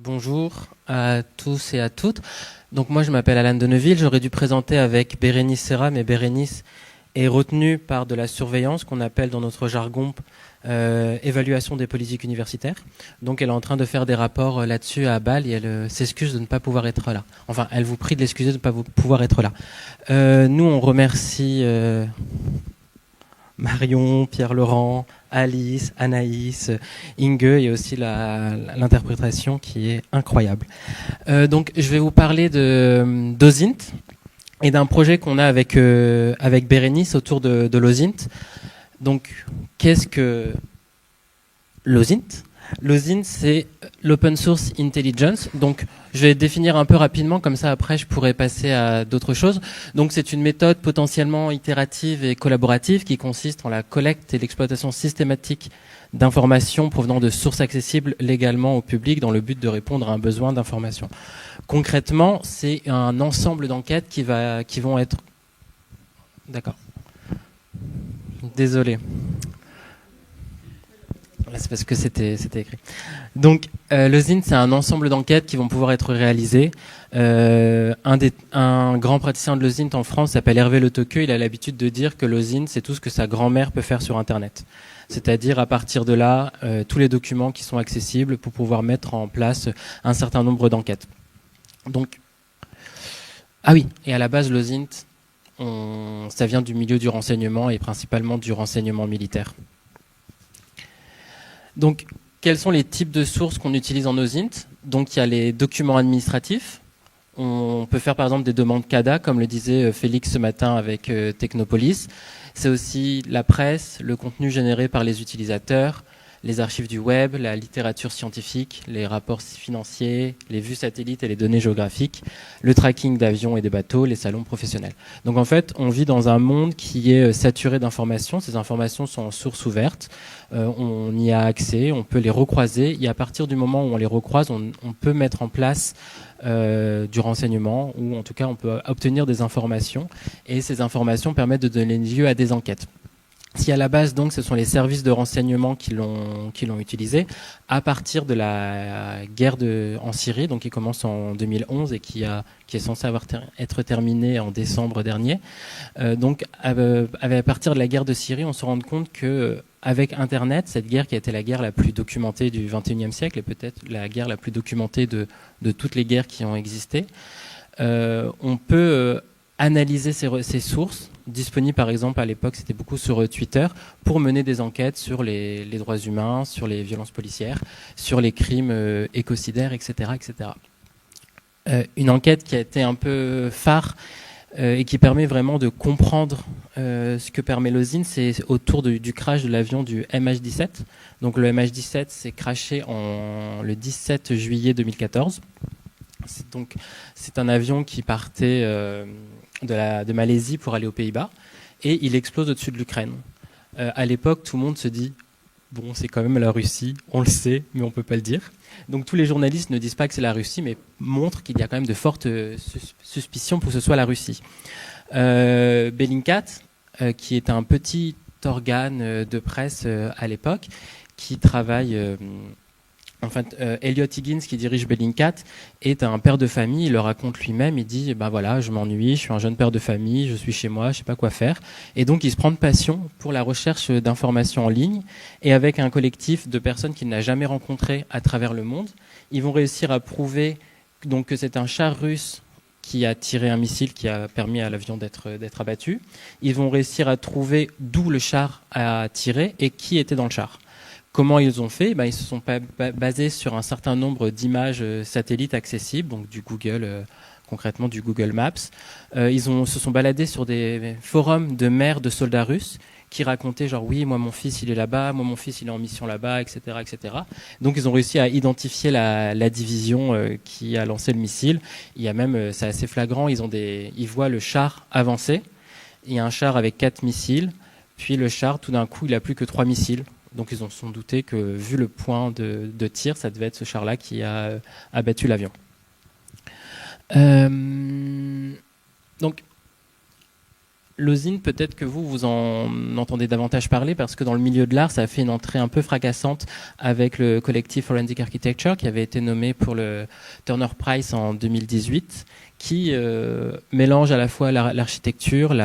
Bonjour à tous et à toutes. Donc moi je m'appelle Alan Deneville, j'aurais dû présenter avec Bérénice Serra, mais Bérénice est retenue par de la surveillance qu'on appelle dans notre jargon évaluation des politiques universitaires. Donc elle est en train de faire des rapports là-dessus à Bâle et elle s'excuse de ne pas pouvoir être là. Enfin, elle vous prie de l'excuser de ne pas pouvoir être là. Nous on remercie Marion, Pierre-Laurent, Alice, Anaïs, Inge et aussi l'interprétation qui est incroyable. Donc je vais vous parler d'OSINT et d'un projet qu'on a avec Bérénice autour de l'OSINT. Donc qu'est-ce que l'OSINT ? L'OSINT, c'est l'Open Source Intelligence. Donc, je vais définir un peu rapidement, comme ça après je pourrais passer à d'autres choses. Donc, c'est une méthode potentiellement itérative et collaborative qui consiste en la collecte et l'exploitation systématique d'informations provenant de sources accessibles légalement au public dans le but de répondre à un besoin d'information. Concrètement, c'est un ensemble d'enquêtes qui vont être... D'accord. Désolé. C'est parce que c'était écrit. Donc, l'OSINT, c'est un ensemble d'enquêtes qui vont pouvoir être réalisées. Un grand praticien de l'OSINT en France s'appelle Hervé Le Toqueux. Il a l'habitude de dire que l'OSINT, c'est tout ce que sa grand-mère peut faire sur Internet. C'est-à-dire, à partir de là, tous les documents qui sont accessibles pour pouvoir mettre en place un certain nombre d'enquêtes. Donc, ah oui, et à la base, l'OSINT, ça vient du milieu du renseignement et principalement du renseignement militaire. Donc, quels sont les types de sources qu'on utilise en OSINT ? Donc, il y a les documents administratifs. On peut faire par exemple des demandes CADA, comme le disait Félix ce matin avec Technopolis. C'est aussi la presse, le contenu généré par les utilisateurs, les archives du web, la littérature scientifique, les rapports financiers, les vues satellites et les données géographiques, le tracking d'avions et des bateaux, les salons professionnels. Donc en fait, on vit dans un monde qui est saturé d'informations. Ces informations sont en source ouverte. On y a accès, on peut les recroiser. Et à partir du moment où on les recroise, on peut mettre en place du renseignement, ou en tout cas on peut obtenir des informations. Et ces informations permettent de donner lieu à des enquêtes. Si à la base, donc, ce sont les services de renseignement qui l'ont utilisé, à partir de la guerre en Syrie, donc qui commence en 2011 et qui est censée être terminée en décembre dernier. Donc, à partir de la guerre de Syrie, on se rend compte que avec Internet, cette guerre qui a été la guerre la plus documentée du XXIe siècle et peut-être la guerre la plus documentée de toutes les guerres qui ont existé, on peut analyser ces sources, disponibles par exemple à l'époque, c'était beaucoup sur Twitter, pour mener des enquêtes sur les droits humains, sur les violences policières, sur les crimes écocidaires, etc. etc. Une enquête qui a été un peu phare et qui permet vraiment de comprendre ce que permet l'OSINT, c'est autour du crash de l'avion du MH17. Donc le MH17 s'est crashé le 17 juillet 2014. C'est un avion qui partait de Malaisie pour aller aux Pays-Bas et il explose au-dessus de l'Ukraine. À l'époque, tout le monde se dit bon, c'est quand même la Russie, on le sait, mais on peut pas le dire. Donc tous les journalistes ne disent pas que c'est la Russie, mais montrent qu'il y a quand même de fortes suspicions pour que ce soit la Russie. Bellingcat, qui est un petit organe de presse à l'époque, qui travaille... Elliot Higgins, qui dirige Bellingcat, est un père de famille. Il le raconte lui-même. Il dit, voilà, je m'ennuie, je suis un jeune père de famille, je suis chez moi, je sais pas quoi faire. Et donc, il se prend de passion pour la recherche d'informations en ligne. Et avec un collectif de personnes qu'il n'a jamais rencontrées à travers le monde, ils vont réussir à prouver donc que c'est un char russe qui a tiré un missile qui a permis à l'avion d'être abattu. Ils vont réussir à trouver d'où le char a tiré et qui était dans le char. Comment ils ont fait ? Ils se sont basés sur un certain nombre d'images satellites accessibles, donc du Google, concrètement du Google Maps. Se sont baladés sur des forums de mères de soldats russes qui racontaient genre oui, moi mon fils il est là-bas, moi mon fils il est en mission là-bas, etc., etc. Donc ils ont réussi à identifier la division qui a lancé le missile. Il y a même, c'est assez flagrant, ils voient le char avancer. Il y a un char avec 4 missiles, puis le char tout d'un coup il a plus que 3 missiles. Donc ils ont sont douté que, vu le point de tir, ça devait être ce char-là qui a abattu l'avion. Donc, l'OSINT, peut-être que vous en entendez davantage parler parce que dans le milieu de l'art, ça a fait une entrée un peu fracassante avec le collectif Forensic Architecture qui avait été nommé pour le Turner Prize en 2018, qui mélange à la fois l'architecture,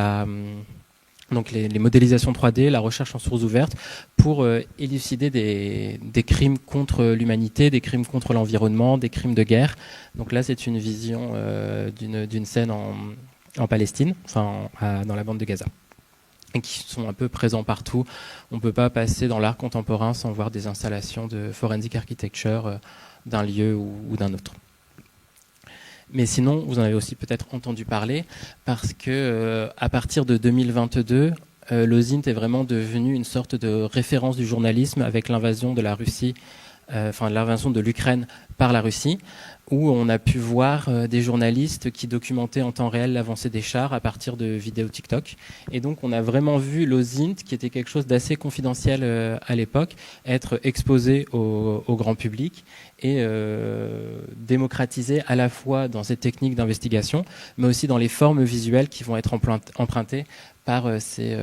donc les modélisations 3D, la recherche en sources ouvertes pour élucider des crimes contre l'humanité, des crimes contre l'environnement, des crimes de guerre. Donc là, c'est une vision d'une scène en Palestine, enfin dans la bande de Gaza, et qui sont un peu présents partout. On ne peut pas passer dans l'art contemporain sans voir des installations de forensic architecture d'un lieu ou d'un autre. Mais sinon, vous en avez aussi peut-être entendu parler, parce que à partir de 2022, l'OSINT est vraiment devenu une sorte de référence du journalisme avec l'invasion de la Russie, l'invasion de l'Ukraine par la Russie, où on a pu voir des journalistes qui documentaient en temps réel l'avancée des chars à partir de vidéos TikTok. Et donc on a vraiment vu l'OSINT, qui était quelque chose d'assez confidentiel à l'époque, être exposé au grand public et démocratisé à la fois dans ces techniques d'investigation, mais aussi dans les formes visuelles qui vont être empruntées par ces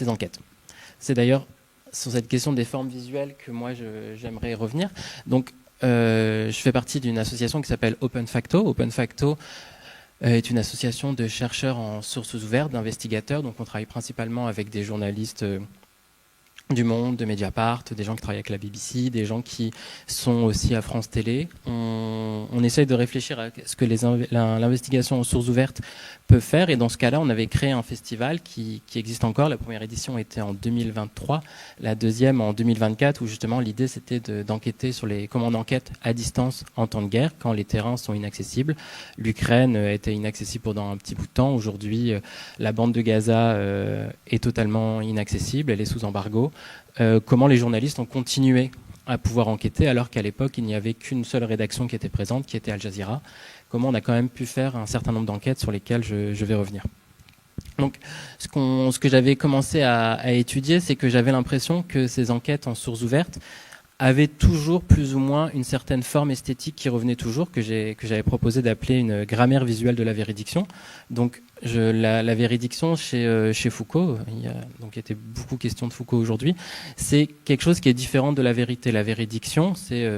enquêtes. C'est d'ailleurs sur cette question des formes visuelles que moi j'aimerais revenir. Donc je fais partie d'une association qui s'appelle Open Facto. Open Facto est une association de chercheurs en sources ouvertes, d'investigateurs. Donc on travaille principalement avec des journalistes du Monde, de Mediapart, des gens qui travaillent avec la BBC, des gens qui sont aussi à France Télé. On essaye de réfléchir à ce que l'investigation en sources ouvertes peut faire. Et dans ce cas-là, on avait créé un festival qui existe encore. La première édition était en 2023, la deuxième en 2024, où justement l'idée c'était d'enquêter sur comment on enquête à distance en temps de guerre, quand les terrains sont inaccessibles. L'Ukraine était inaccessible pendant un petit bout de temps. Aujourd'hui, la bande de Gaza est totalement inaccessible, elle est sous embargo. Comment les journalistes ont continué à pouvoir enquêter alors qu'à l'époque il n'y avait qu'une seule rédaction qui était présente, qui était Al Jazeera. Comment on a quand même pu faire un certain nombre d'enquêtes sur lesquelles je vais revenir. Donc ce que j'avais commencé à étudier, c'est que j'avais l'impression que ces enquêtes en sources ouvertes avaient toujours plus ou moins une certaine forme esthétique qui revenait toujours, que j'avais proposé d'appeler une grammaire visuelle de la véridiction. Donc la véridiction chez Foucault, il était beaucoup question de Foucault aujourd'hui, c'est quelque chose qui est différent de la vérité. La véridiction, c'est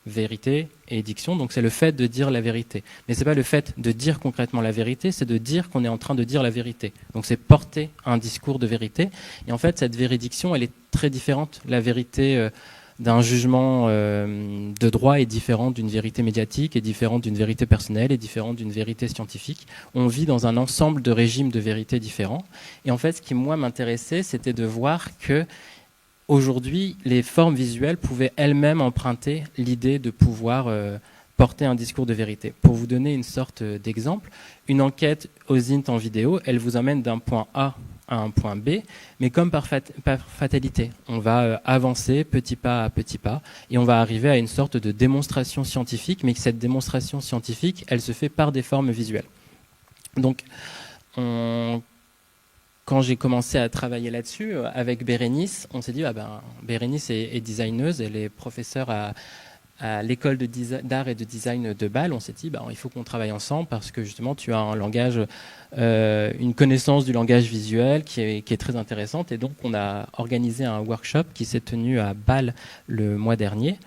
vérité et diction, donc c'est le fait de dire la vérité. Mais c'est pas le fait de dire concrètement la vérité, c'est de dire qu'on est en train de dire la vérité. Donc c'est porter un discours de vérité. Et en fait, cette véridiction, elle est très différente. La vérité d'un jugement de droit est différente d'une vérité médiatique, est différente d'une vérité personnelle, est différente d'une vérité scientifique. On vit dans un ensemble de régimes de vérité différents. Et en fait, ce qui, moi, m'intéressait, c'était de voir que aujourd'hui, les formes visuelles pouvaient elles-mêmes emprunter l'idée de pouvoir porter un discours de vérité. Pour vous donner une sorte d'exemple, une enquête OSINT en vidéo, elle vous emmène d'un point A à un point B, mais comme par fatalité. On va avancer petit pas à petit pas et on va arriver à une sorte de démonstration scientifique, mais que cette démonstration scientifique, elle se fait par des formes visuelles. Donc, quand j'ai commencé à travailler là-dessus, avec Bérénice, on s'est dit, Bérénice est designeuse, elle est professeure à l'école d'art et de design de Bâle. On s'est dit, il faut qu'on travaille ensemble parce que justement, tu as un langage, une connaissance du langage visuel qui est très intéressante. Et donc, on a organisé un workshop qui s'est tenu à Bâle le mois dernier,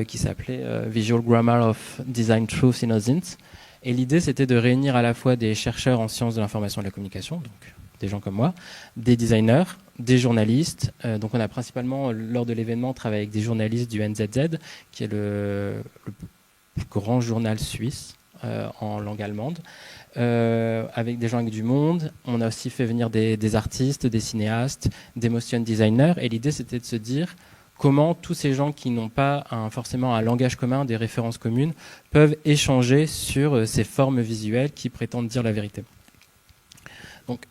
qui s'appelait Visual Grammar of Design Truth in OSINT. Et l'idée, c'était de réunir à la fois des chercheurs en sciences de l'information et de la communication, donc des gens comme moi, des designers, des journalistes. Donc on a principalement, lors de l'événement, travaillé avec des journalistes du NZZ, qui est le plus grand journal suisse en langue allemande, avec des gens du monde. On a aussi fait venir des artistes, des cinéastes, des motion designers. Et l'idée, c'était de se dire comment tous ces gens qui n'ont pas forcément un langage commun, des références communes, peuvent échanger sur ces formes visuelles qui prétendent dire la vérité. Donc,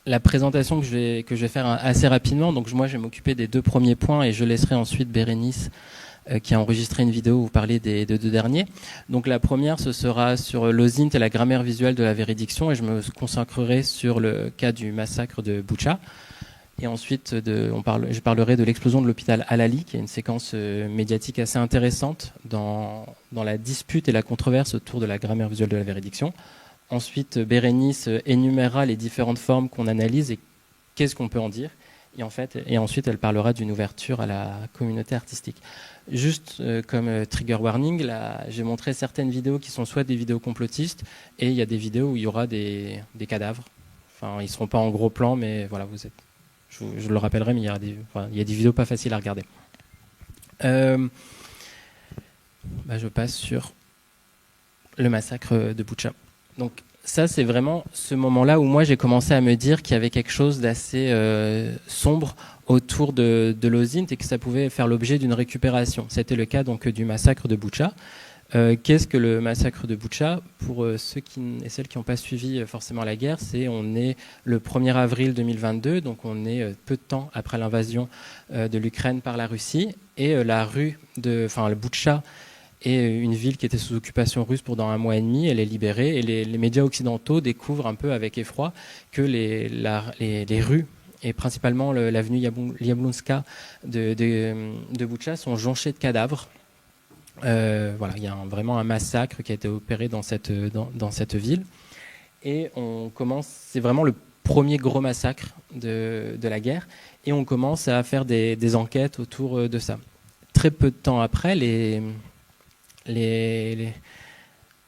la présentation que je vais faire assez rapidement, donc moi je vais m'occuper des deux premiers points et je laisserai ensuite Bérénice qui a enregistré une vidéo où vous parlez des deux derniers. Donc la première, ce sera sur l'OSINT et la grammaire visuelle de la véridiction et je me consacrerai sur le cas du massacre de Boutcha. Et ensuite, je parlerai de l'explosion de l'hôpital Al-Ali, qui est une séquence médiatique assez intéressante dans la dispute et la controverse autour de la grammaire visuelle de la véridiction. Ensuite, Bérénice énumérera les différentes formes qu'on analyse et qu'est-ce qu'on peut en dire. Et ensuite, elle parlera d'une ouverture à la communauté artistique. Juste comme trigger warning, là, j'ai montré certaines vidéos qui sont soit des vidéos complotistes, et il y a des vidéos où il y aura des cadavres. Enfin, ils ne seront pas en gros plan, mais voilà, je le rappellerai, mais il y a des vidéos pas faciles à regarder. Je passe sur le massacre de Boutcha. Donc ça, c'est vraiment ce moment-là où moi j'ai commencé à me dire qu'il y avait quelque chose d'assez sombre autour de l'OSINT et que ça pouvait faire l'objet d'une récupération. C'était le cas donc du massacre de Boutcha. Qu'est-ce que le massacre de Boutcha? Pour ceux et celles qui n'ont pas suivi forcément la guerre, on est le 1er avril 2022, donc on est peu de temps après l'invasion de l'Ukraine par la Russie, et le Boutcha est une ville qui était sous occupation russe pendant 1 mois et demi. Elle est libérée, et les médias occidentaux découvrent un peu avec effroi que les rues, et principalement l'avenue Yablonska de Boutcha, sont jonchées de cadavres. Il y a vraiment un massacre qui a été opéré dans cette ville, et c'est vraiment le premier gros massacre de la guerre, et on commence à faire des enquêtes autour de ça. Très peu de temps après,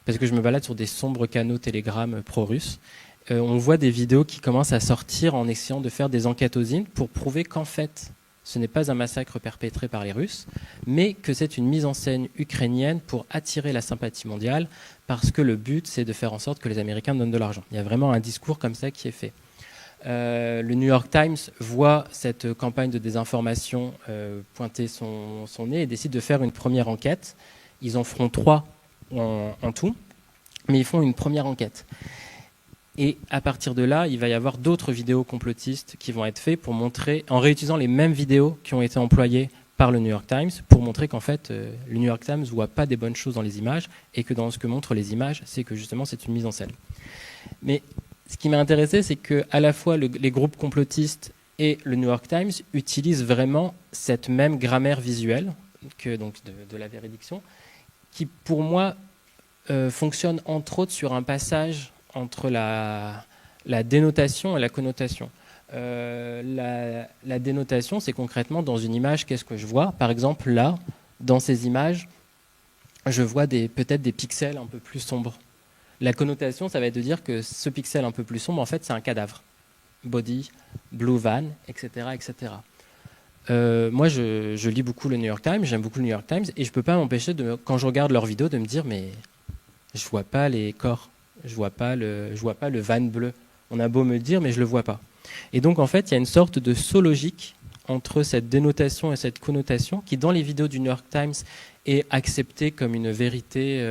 parce que je me balade sur des sombres canaux Telegram pro-russes, on voit des vidéos qui commencent à sortir en essayant de faire des enquêtes aux INT pour prouver qu'en fait, ce n'est pas un massacre perpétré par les Russes, mais que c'est une mise en scène ukrainienne pour attirer la sympathie mondiale, parce que le but, c'est de faire en sorte que les Américains donnent de l'argent. Il y a vraiment un discours comme ça qui est fait. Le New York Times voit cette campagne de désinformation pointer son nez et décide de faire une première enquête. Ils en feront 3 en tout, mais ils font une première enquête. Et à partir de là, il va y avoir d'autres vidéos complotistes qui vont être faites pour montrer, en réutilisant les mêmes vidéos qui ont été employées par le New York Times, pour montrer qu'en fait, le New York Times ne voit pas des bonnes choses dans les images, et que dans ce que montrent les images, c'est que justement c'est une mise en scène. Mais ce qui m'a intéressé, c'est qu'à la fois les groupes complotistes et le New York Times utilisent vraiment cette même grammaire visuelle donc de la véridiction, qui pour moi fonctionne entre autres sur un passage entre la dénotation et la connotation. La dénotation, c'est concrètement dans une image, qu'est-ce que je vois? Par exemple, là, dans ces images, je vois peut-être des pixels un peu plus sombres. La connotation, ça va être de dire que ce pixel un peu plus sombre, en fait, c'est un cadavre. Body, blue van, etc. etc. Moi, je lis beaucoup le New York Times, j'aime beaucoup le New York Times, et je ne peux pas m'empêcher, quand je regarde leurs vidéos, de me dire, mais je ne vois pas les corps, je ne vois pas le van bleu. On a beau me le dire, mais je ne le vois pas. Et donc, en fait, il y a une sorte de saut logique entre cette dénotation et cette connotation qui, dans les vidéos du New York Times, est acceptée comme une vérité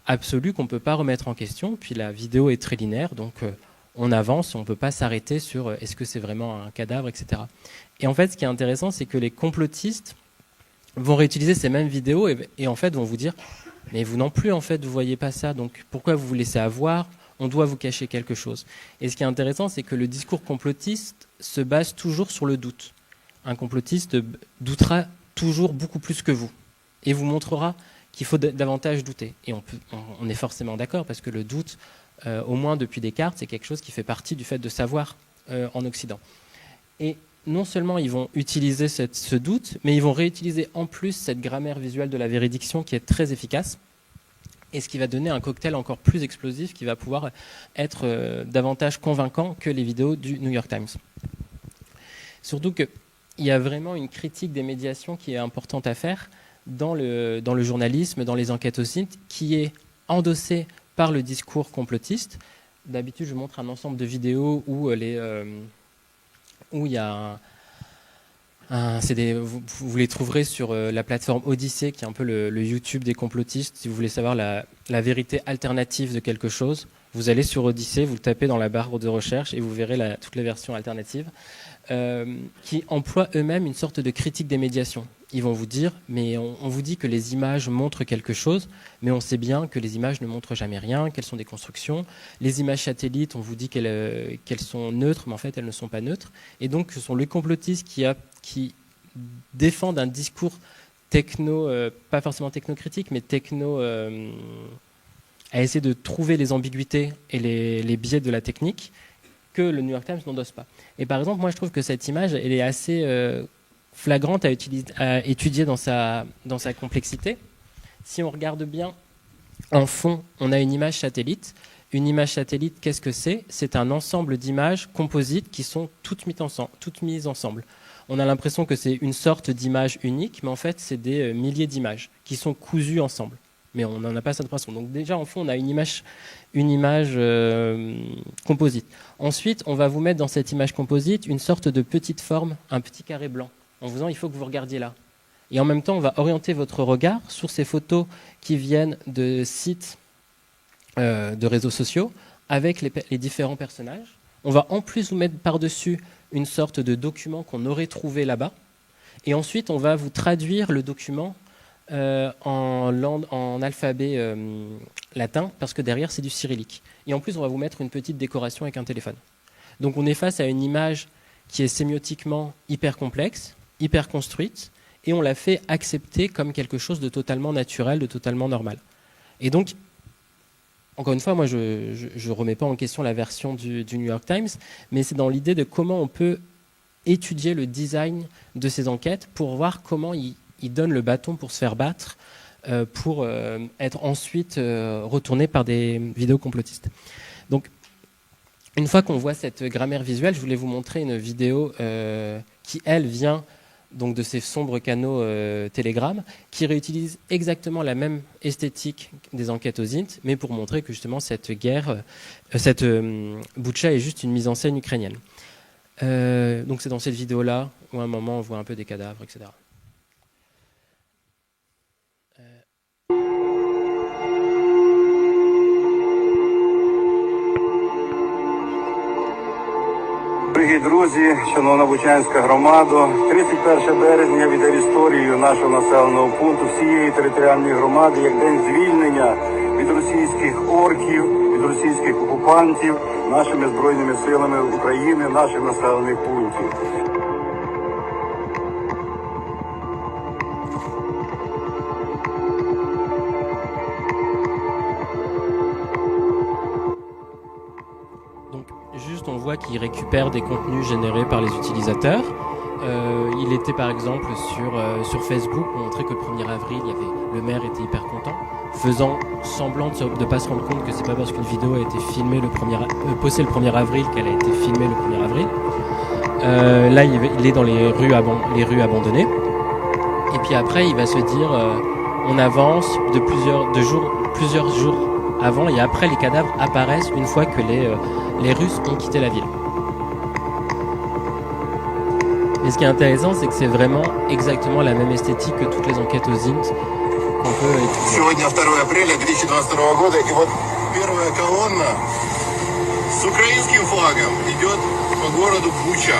absolue qu'on ne peut pas remettre en question. Puis la vidéo est très linéaire, donc on avance, on ne peut pas s'arrêter sur est-ce que c'est vraiment un cadavre, etc. Et en fait, ce qui est intéressant, c'est que les complotistes vont réutiliser ces mêmes vidéos et en fait vont vous dire mais vous non plus, en fait, vous voyez pas ça, donc pourquoi vous laissez avoir? On doit vous cacher quelque chose. Et ce qui est intéressant, c'est que le discours complotiste se base toujours sur le doute. Un complotiste doutera toujours beaucoup plus que vous et vous montrera qu'il faut davantage douter. Et on est forcément d'accord, parce que le doute, au moins depuis Descartes, c'est quelque chose qui fait partie du fait de savoir en Occident. Et non seulement ils vont utiliser ce doute, mais ils vont réutiliser en plus cette grammaire visuelle de la véridiction qui est très efficace, et ce qui va donner un cocktail encore plus explosif qui va pouvoir être davantage convaincant que les vidéos du New York Times. Surtout qu'il y a vraiment une critique des médiations qui est importante à faire dans le journalisme, dans les enquêtes au site, qui est endossée par le discours complotiste. D'habitude, je montre un ensemble de vidéos où il y a vous les trouverez sur la plateforme Odyssée, qui est un peu le YouTube des complotistes. Si vous voulez savoir la vérité alternative de quelque chose, vous allez sur Odyssée, vous le tapez dans la barre de recherche et vous verrez toutes les versions alternatives qui emploient eux-mêmes une sorte de critique des médiations. Ils vont vous dire, mais on vous dit que les images montrent quelque chose, mais on sait bien que les images ne montrent jamais rien, qu'elles sont des constructions. Les images satellites, on vous dit qu'elles sont neutres, mais en fait, elles ne sont pas neutres. Et donc, ce sont les complotistes qui défendent un discours techno, pas forcément technocritique, mais à essayer de trouver les ambiguïtés et les biais de la technique que le New York Times n'endosse pas. Et par exemple, moi je trouve que cette image, elle est assez flagrante à étudier dans sa complexité. Si on regarde bien, en fond, on a une image satellite. Une image satellite, qu'est-ce que c'est? C'est un ensemble d'images composites qui sont toutes mises ensemble. On a l'impression que c'est une sorte d'image unique, mais en fait, c'est des milliers d'images qui sont cousues ensemble. Mais on n'en a pas cette impression. Donc déjà, en fond, on a une image composite. Ensuite, on va vous mettre dans cette image composite une sorte de petite forme, un petit carré blanc, en vous disant il faut que vous regardiez là. Et en même temps, on va orienter votre regard sur ces photos qui viennent de sites de réseaux sociaux avec les différents personnages. On va en plus vous mettre par-dessus une sorte de document qu'on aurait trouvé là-bas. Et ensuite, on va vous traduire le document en alphabet latin, parce que derrière, c'est du cyrillique. Et en plus, on va vous mettre une petite décoration avec un téléphone. Donc on est face à une image qui est sémiotiquement hyper complexe, hyper construite, et on l'a fait accepter comme quelque chose de totalement naturel, de totalement normal. Et donc, encore une fois, moi, je ne remets pas en question la version du New York Times, mais c'est dans l'idée de comment on peut étudier le design de ces enquêtes pour voir comment ils donnent le bâton pour se faire battre, pour être ensuite retourné par des vidéos complotistes. Donc, une fois qu'on voit cette grammaire visuelle, je voulais vous montrer une vidéo qui, elle, vient donc de ces sombres canaux Telegram, qui réutilisent exactement la même esthétique des enquêtes aux int, mais pour montrer que justement cette guerre, cette Boutcha est juste une mise en scène ukrainienne. Donc c'est dans cette vidéo-là où à un moment on voit un peu des cadavres, etc. Дорогі друзі, шановна Бучанська громада, 31 березня віде в історію нашого населеного пункту всієї територіальної громади як день звільнення від російських орків, від російських окупантів нашими Збройними силами України, наших населених пунктів. Juste, on voit qu'il récupère des contenus générés par les utilisateurs. Il était par exemple sur Facebook, pour montrer que le 1er avril, le maire était hyper content, faisant semblant de ne pas se rendre compte que c'est pas parce qu'une vidéo a été filmée postée le 1er avril qu'elle a été filmée le 1er avril. Là, il est dans les rues abandonnées. Et puis après, il va se dire, on avance de plusieurs jours avant, et après, les cadavres apparaissent une fois que les Russes ont quitté la ville. Et ce qui est intéressant, c'est que c'est vraiment exactement la même esthétique que toutes les enquêtes aux int qu'on peut étudier. Сегодня 2 апреля 2022 года, и вот первая колонна с украинским флагом идет по городу Буча.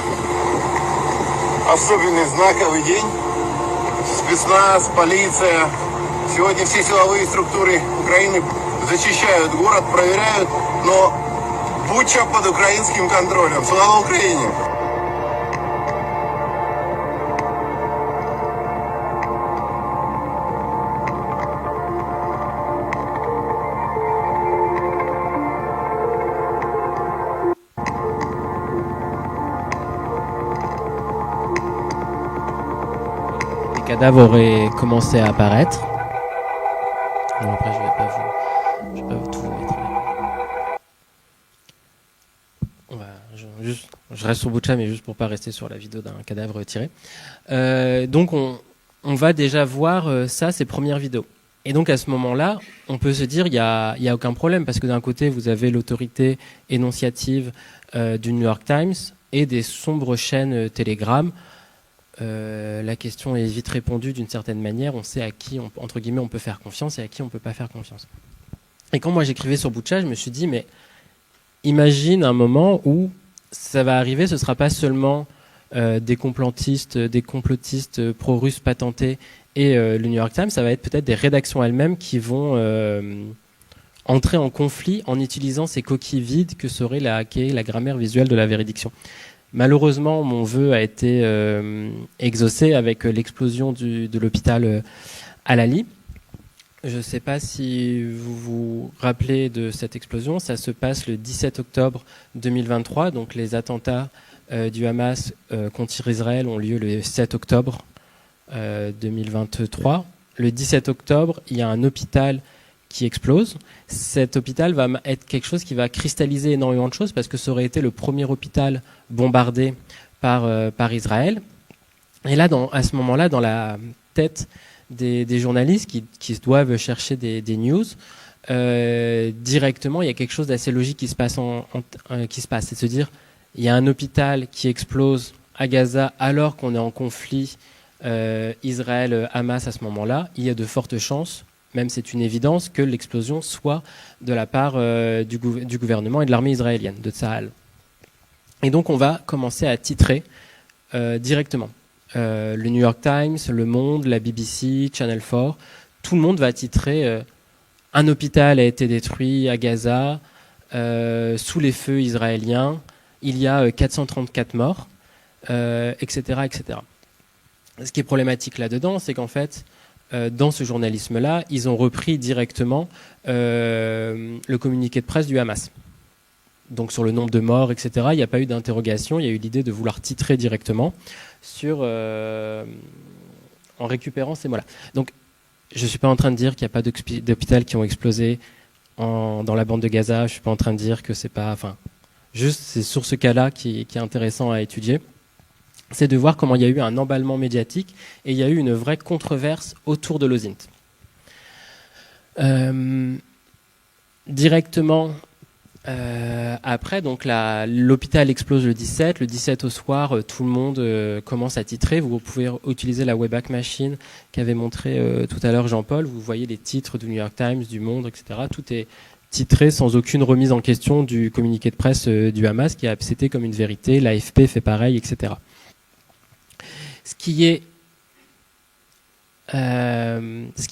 Особенный знаковый день. Спецназ, полиция. Сегодня все силовые структуры Украины зачищают город, проверяют, но Буча под украинским контролем. Слава Украине! Les cadavres auraient commencé à apparaître. Bon, après, je vais pas tout vous mettre. Je reste sur Boucha, mais juste pour pas rester sur la vidéo d'un cadavre tiré. Donc on va déjà voir ces premières vidéos. Et donc à ce moment-là, on peut se dire il y a aucun problème, parce que d'un côté vous avez l'autorité énonciative du New York Times et des sombres chaînes Telegram. La question est vite répondue d'une certaine manière. On sait à qui entre guillemets on peut faire confiance et à qui on peut pas faire confiance. Et quand moi j'écrivais sur Boucha, je me suis dit mais imagine un moment où ça va arriver, ce ne sera pas seulement des complotistes pro-russes patentés et le New York Times, ça va être peut-être des rédactions elles-mêmes qui vont entrer en conflit en utilisant ces coquilles vides que serait la grammaire visuelle de la véridiction. Malheureusement, mon vœu a été exaucé avec l'explosion de l'hôpital Al-Ali. Je ne sais pas si vous vous rappelez de cette explosion. Ça se passe le 17 octobre 2023. Donc les attentats du Hamas contre Israël ont lieu le 7 octobre 2023. Le 17 octobre, il y a un hôpital qui explose. Cet hôpital va être quelque chose qui va cristalliser énormément de choses parce que ça aurait été le premier hôpital bombardé par Israël. Et là, à ce moment-là, dans la tête des journalistes qui doivent chercher des news, directement, il y a quelque chose d'assez logique qui se passe. C'est de se dire, il y a un hôpital qui explose à Gaza alors qu'on est en conflit Israël-Hamas à ce moment-là. Il y a de fortes chances, même c'est une évidence, que l'explosion soit de la part du gouvernement et de l'armée israélienne, de Tsahal. Et donc on va commencer à titrer directement. Le New York Times, Le Monde, la BBC, Channel 4, tout le monde va titrer un hôpital a été détruit à Gaza, sous les feux israéliens, il y a 434 morts, etc., etc. Ce qui est problématique là-dedans, c'est qu'en fait, dans ce journalisme-là, ils ont repris directement le communiqué de presse du Hamas. Donc sur le nombre de morts, etc., il n'y a pas eu d'interrogation, il y a eu l'idée de vouloir titrer directement en récupérant ces mots-là. Donc je ne suis pas en train de dire qu'il n'y a pas d'hôpital qui ont explosé dans la bande de Gaza, je ne suis pas en train de dire que c'est pas... Enfin, juste c'est sur ce cas-là qui est intéressant à étudier. C'est de voir comment il y a eu un emballement médiatique et il y a eu une vraie controverse autour de l'OSINT. Directement après, donc l'hôpital explose le 17. Le 17 au soir, tout le monde commence à titrer. Vous pouvez utiliser la Wayback Machine qu'avait montré tout à l'heure Jean-Paul. Vous voyez les titres du New York Times, du Monde, etc. Tout est titré sans aucune remise en question du communiqué de presse du Hamas qui a accepté comme une vérité. L'AFP fait pareil, etc. Ce qui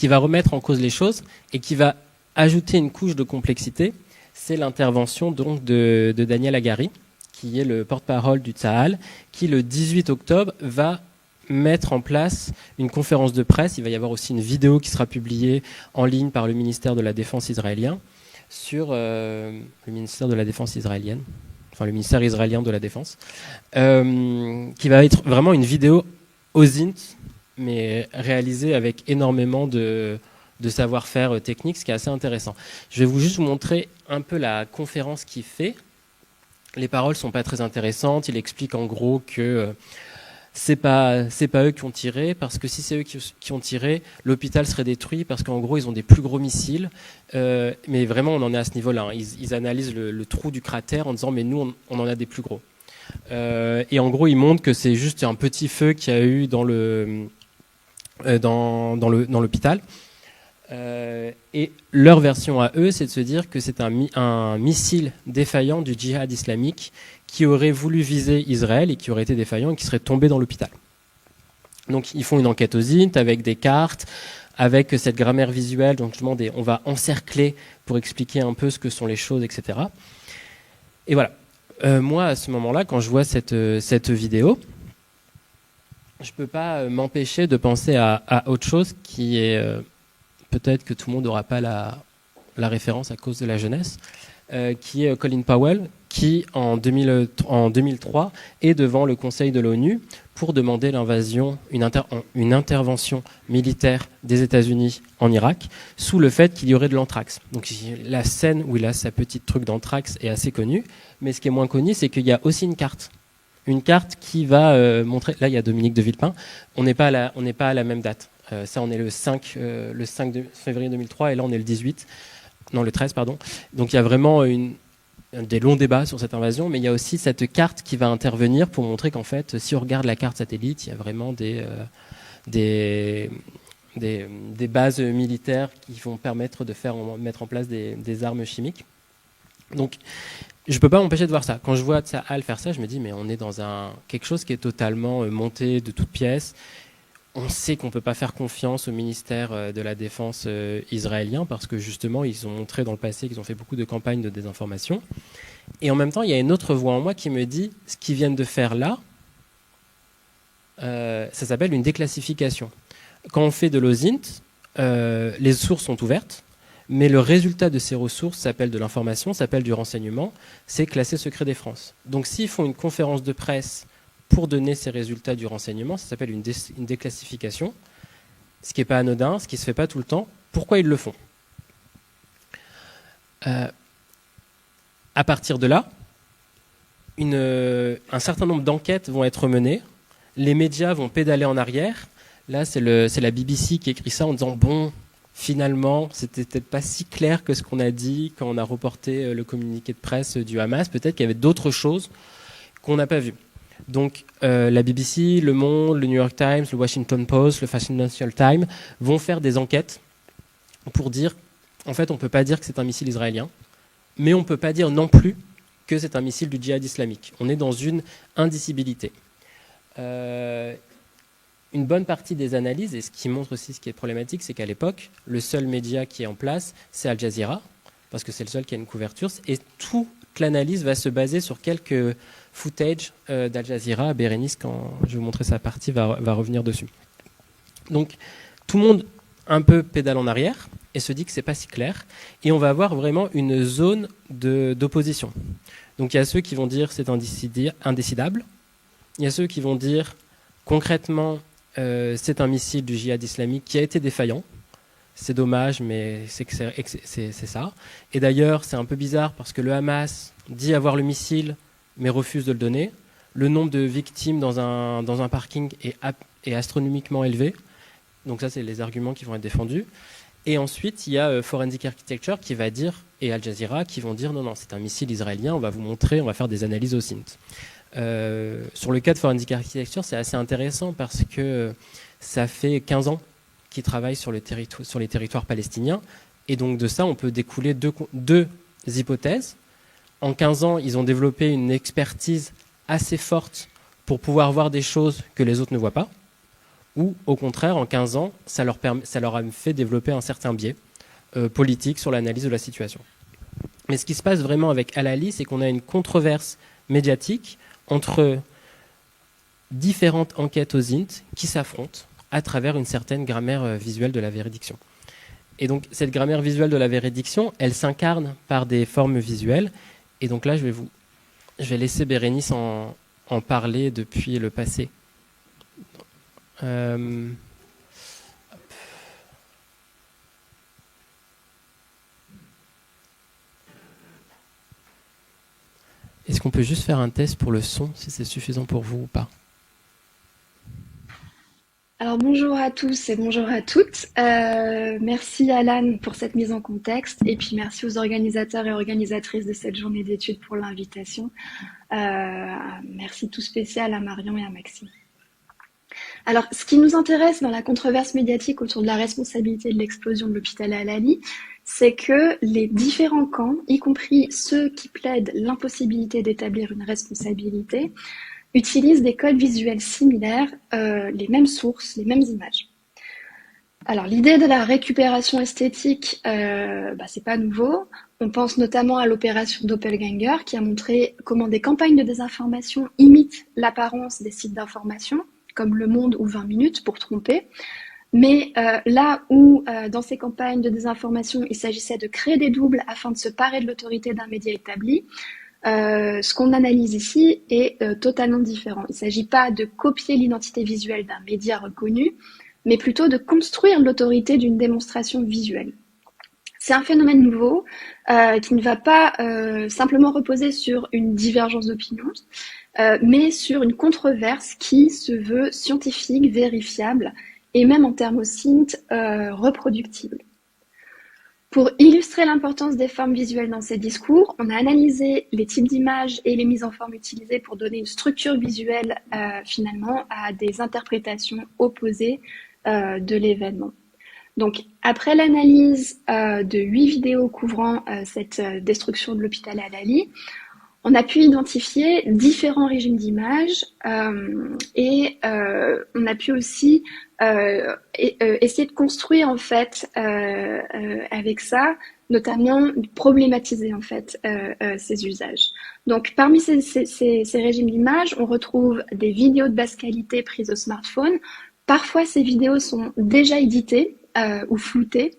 va remettre en cause les choses et qui va ajouter une couche de complexité, c'est l'intervention donc de Daniel Hagari, qui est le porte-parole du Tsahal, qui le 18 octobre va mettre en place une conférence de presse. Il va y avoir aussi une vidéo qui sera publiée en ligne par le ministère de la Défense israélien sur le ministère de la Défense israélienne, enfin le ministère israélien de la Défense, qui va être vraiment une vidéo OSINT, mais réalisée avec énormément de savoir-faire technique, ce qui est assez intéressant. Je vais juste vous montrer un peu la conférence qu'il fait. Les paroles sont pas très intéressantes. Il explique en gros que c'est pas eux qui ont tiré, parce que si c'est eux qui ont tiré, l'hôpital serait détruit, parce qu'en gros ils ont des plus gros missiles. Mais vraiment on en est à ce niveau-là. Hein. Ils analysent le trou du cratère en disant mais nous on en a des plus gros. Et en gros ils montrent que c'est juste un petit feu qu'il y a eu dans l'hôpital. Et leur version à eux, c'est de se dire que c'est un missile défaillant du djihad islamique qui aurait voulu viser Israël et qui aurait été défaillant et qui serait tombé dans l'hôpital. Donc ils font une enquête aux INT avec des cartes, avec cette grammaire visuelle, donc justement on va encercler pour expliquer un peu ce que sont les choses, etc. Et voilà. Moi, à ce moment-là, quand je vois cette vidéo, je peux pas m'empêcher de penser à autre chose qui est... peut-être que tout le monde n'aura pas la référence à cause de la jeunesse, qui est Colin Powell, qui en 2003 est devant le Conseil de l'ONU pour demander une intervention militaire des États-Unis en Irak, sous le fait qu'il y aurait de l'anthrax. Donc la scène où il a sa petite truc d'anthrax est assez connue, mais ce qui est moins connu, c'est qu'il y a aussi une carte qui va montrer... Là, il y a Dominique de Villepin. On n'est pas à la même date. Ça, on est le 5 février 2003 et là, on est le 13, pardon. Donc, il y a vraiment des longs débats sur cette invasion, mais il y a aussi cette carte qui va intervenir pour montrer qu'en fait, si on regarde la carte satellite, il y a vraiment des bases militaires qui vont permettre de mettre en place des armes chimiques. Donc, je ne peux pas m'empêcher de voir ça. Quand je vois Tsahal faire ça, je me dis, mais on est dans quelque chose qui est totalement monté de toutes pièces. On sait qu'on ne peut pas faire confiance au ministère de la Défense israélien parce que justement, ils ont montré dans le passé qu'ils ont fait beaucoup de campagnes de désinformation. Et en même temps, il y a une autre voix en moi qui me dit, ce qu'ils viennent de faire là, ça s'appelle une déclassification. Quand on fait de l'OSINT, les sources sont ouvertes, mais le résultat de ces ressources s'appelle de l'information, s'appelle du renseignement, c'est classé secret défense. Donc s'ils font une conférence de presse pour donner ces résultats du renseignement, ça s'appelle une déclassification, ce qui n'est pas anodin, ce qui ne se fait pas tout le temps. Pourquoi ils le font? À partir de là, un certain nombre d'enquêtes vont être menées, les médias vont pédaler en arrière. Là, c'est la BBC qui écrit ça en disant « Bon, finalement, c'était peut-être pas si clair que ce qu'on a dit quand on a reporté le communiqué de presse du Hamas. Peut-être qu'il y avait d'autres choses qu'on n'a pas vues. » Donc, la BBC, Le Monde, le New York Times, le Washington Post, le Financial Times vont faire des enquêtes pour dire « En fait, on ne peut pas dire que c'est un missile israélien, mais on ne peut pas dire non plus que c'est un missile du djihad islamique. » On est dans une indicibilité. Une bonne partie des analyses, et ce qui montre aussi ce qui est problématique, c'est qu'à l'époque, le seul média qui est en place, c'est Al Jazeera, parce que c'est le seul qui a une couverture, et toute l'analyse va se baser sur quelques footage d'Al Jazeera. Bérénice, quand je vais vous montrer sa partie, va revenir dessus. Donc, tout le monde un peu pédale en arrière et se dit que c'est pas si clair, et on va avoir vraiment une zone d'opposition. Donc, il y a ceux qui vont dire c'est indécidable, il y a ceux qui vont dire concrètement c'est un missile du djihad islamique qui a été défaillant. C'est dommage, mais c'est ça. Et d'ailleurs, c'est un peu bizarre parce que le Hamas dit avoir le missile, mais refuse de le donner. Le nombre de victimes dans un parking est astronomiquement élevé. Donc ça, c'est les arguments qui vont être défendus. Et ensuite, il y a Forensic Architecture qui va dire, et Al Jazeera qui vont dire non, c'est un missile israélien, on va vous montrer, on va faire des analyses au SINT. Sur le cas de Forensic Architecture, c'est assez intéressant parce que ça fait 15 ans qu'ils travaillent sur les territoires palestiniens. Et donc de ça, on peut découler deux hypothèses. En 15 ans, ils ont développé une expertise assez forte pour pouvoir voir des choses que les autres ne voient pas. Ou au contraire, en 15 ans, ça leur a fait développer un certain biais politique sur l'analyse de la situation. Mais ce qui se passe vraiment avec Al-Ali, c'est qu'on a une controverse médiatique entre différentes enquêtes aux INT qui s'affrontent à travers une certaine grammaire visuelle de la véridiction. Et donc cette grammaire visuelle de la véridiction, elle s'incarne par des formes visuelles. Et donc là, je vais laisser Bérénice en parler depuis le passé. Est-ce qu'on peut juste faire un test pour le son, si c'est suffisant pour vous ou pas? Alors bonjour à tous et bonjour à toutes. Merci Alan pour cette mise en contexte et puis merci aux organisateurs et organisatrices de cette journée d'études pour l'invitation. Merci tout spécial à Marion et à Maxime. Alors, ce qui nous intéresse dans la controverse médiatique autour de la responsabilité de l'explosion de l'hôpital Al-Ali, c'est que les différents camps, y compris ceux qui plaident l'impossibilité d'établir une responsabilité, utilisent des codes visuels similaires, les mêmes sources, les mêmes images. Alors, l'idée de la récupération esthétique, c'est pas nouveau. On pense notamment à l'opération Doppelganger qui a montré comment des campagnes de désinformation imitent l'apparence des sites d'information, comme Le Monde ou 20 minutes pour tromper. Mais là où dans ces campagnes de désinformation, il s'agissait de créer des doubles afin de se parer de l'autorité d'un média établi, ce qu'on analyse ici est totalement différent. Il ne s'agit pas de copier l'identité visuelle d'un média reconnu, mais plutôt de construire l'autorité d'une démonstration visuelle. C'est un phénomène nouveau qui ne va pas simplement reposer sur une divergence d'opinion, mais sur une controverse qui se veut scientifique, vérifiable, et même en termes aussi reproductible. Pour illustrer l'importance des formes visuelles dans ces discours, on a analysé les types d'images et les mises en forme utilisées pour donner une structure visuelle finalement à des interprétations opposées de l'événement. Donc, après l'analyse de 8 vidéos couvrant cette destruction de l'hôpital Al-Ali, on a pu identifier différents régimes d'images et on a pu aussi essayer de construire en fait avec ça, notamment problématiser en fait ces usages. Donc parmi ces régimes d'images, on retrouve des vidéos de basse qualité prises au smartphone. Parfois ces vidéos sont déjà éditées ou floutées.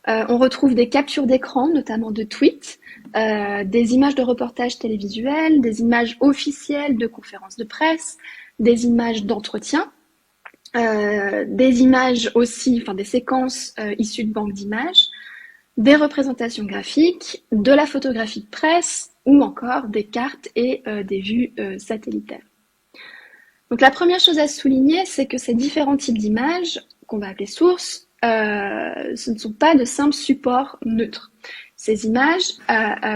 On retrouve des captures d'écran, notamment de tweets, des images de reportages télévisuels, des images officielles de conférences de presse, des images d'entretien, des images aussi, enfin des séquences issues de banques d'images, des représentations graphiques, de la photographie de presse ou encore des cartes et des vues satellitaires. Donc la première chose à souligner, c'est que ces différents types d'images, qu'on va appeler sources, ce ne sont pas de simples supports neutres. Ces images,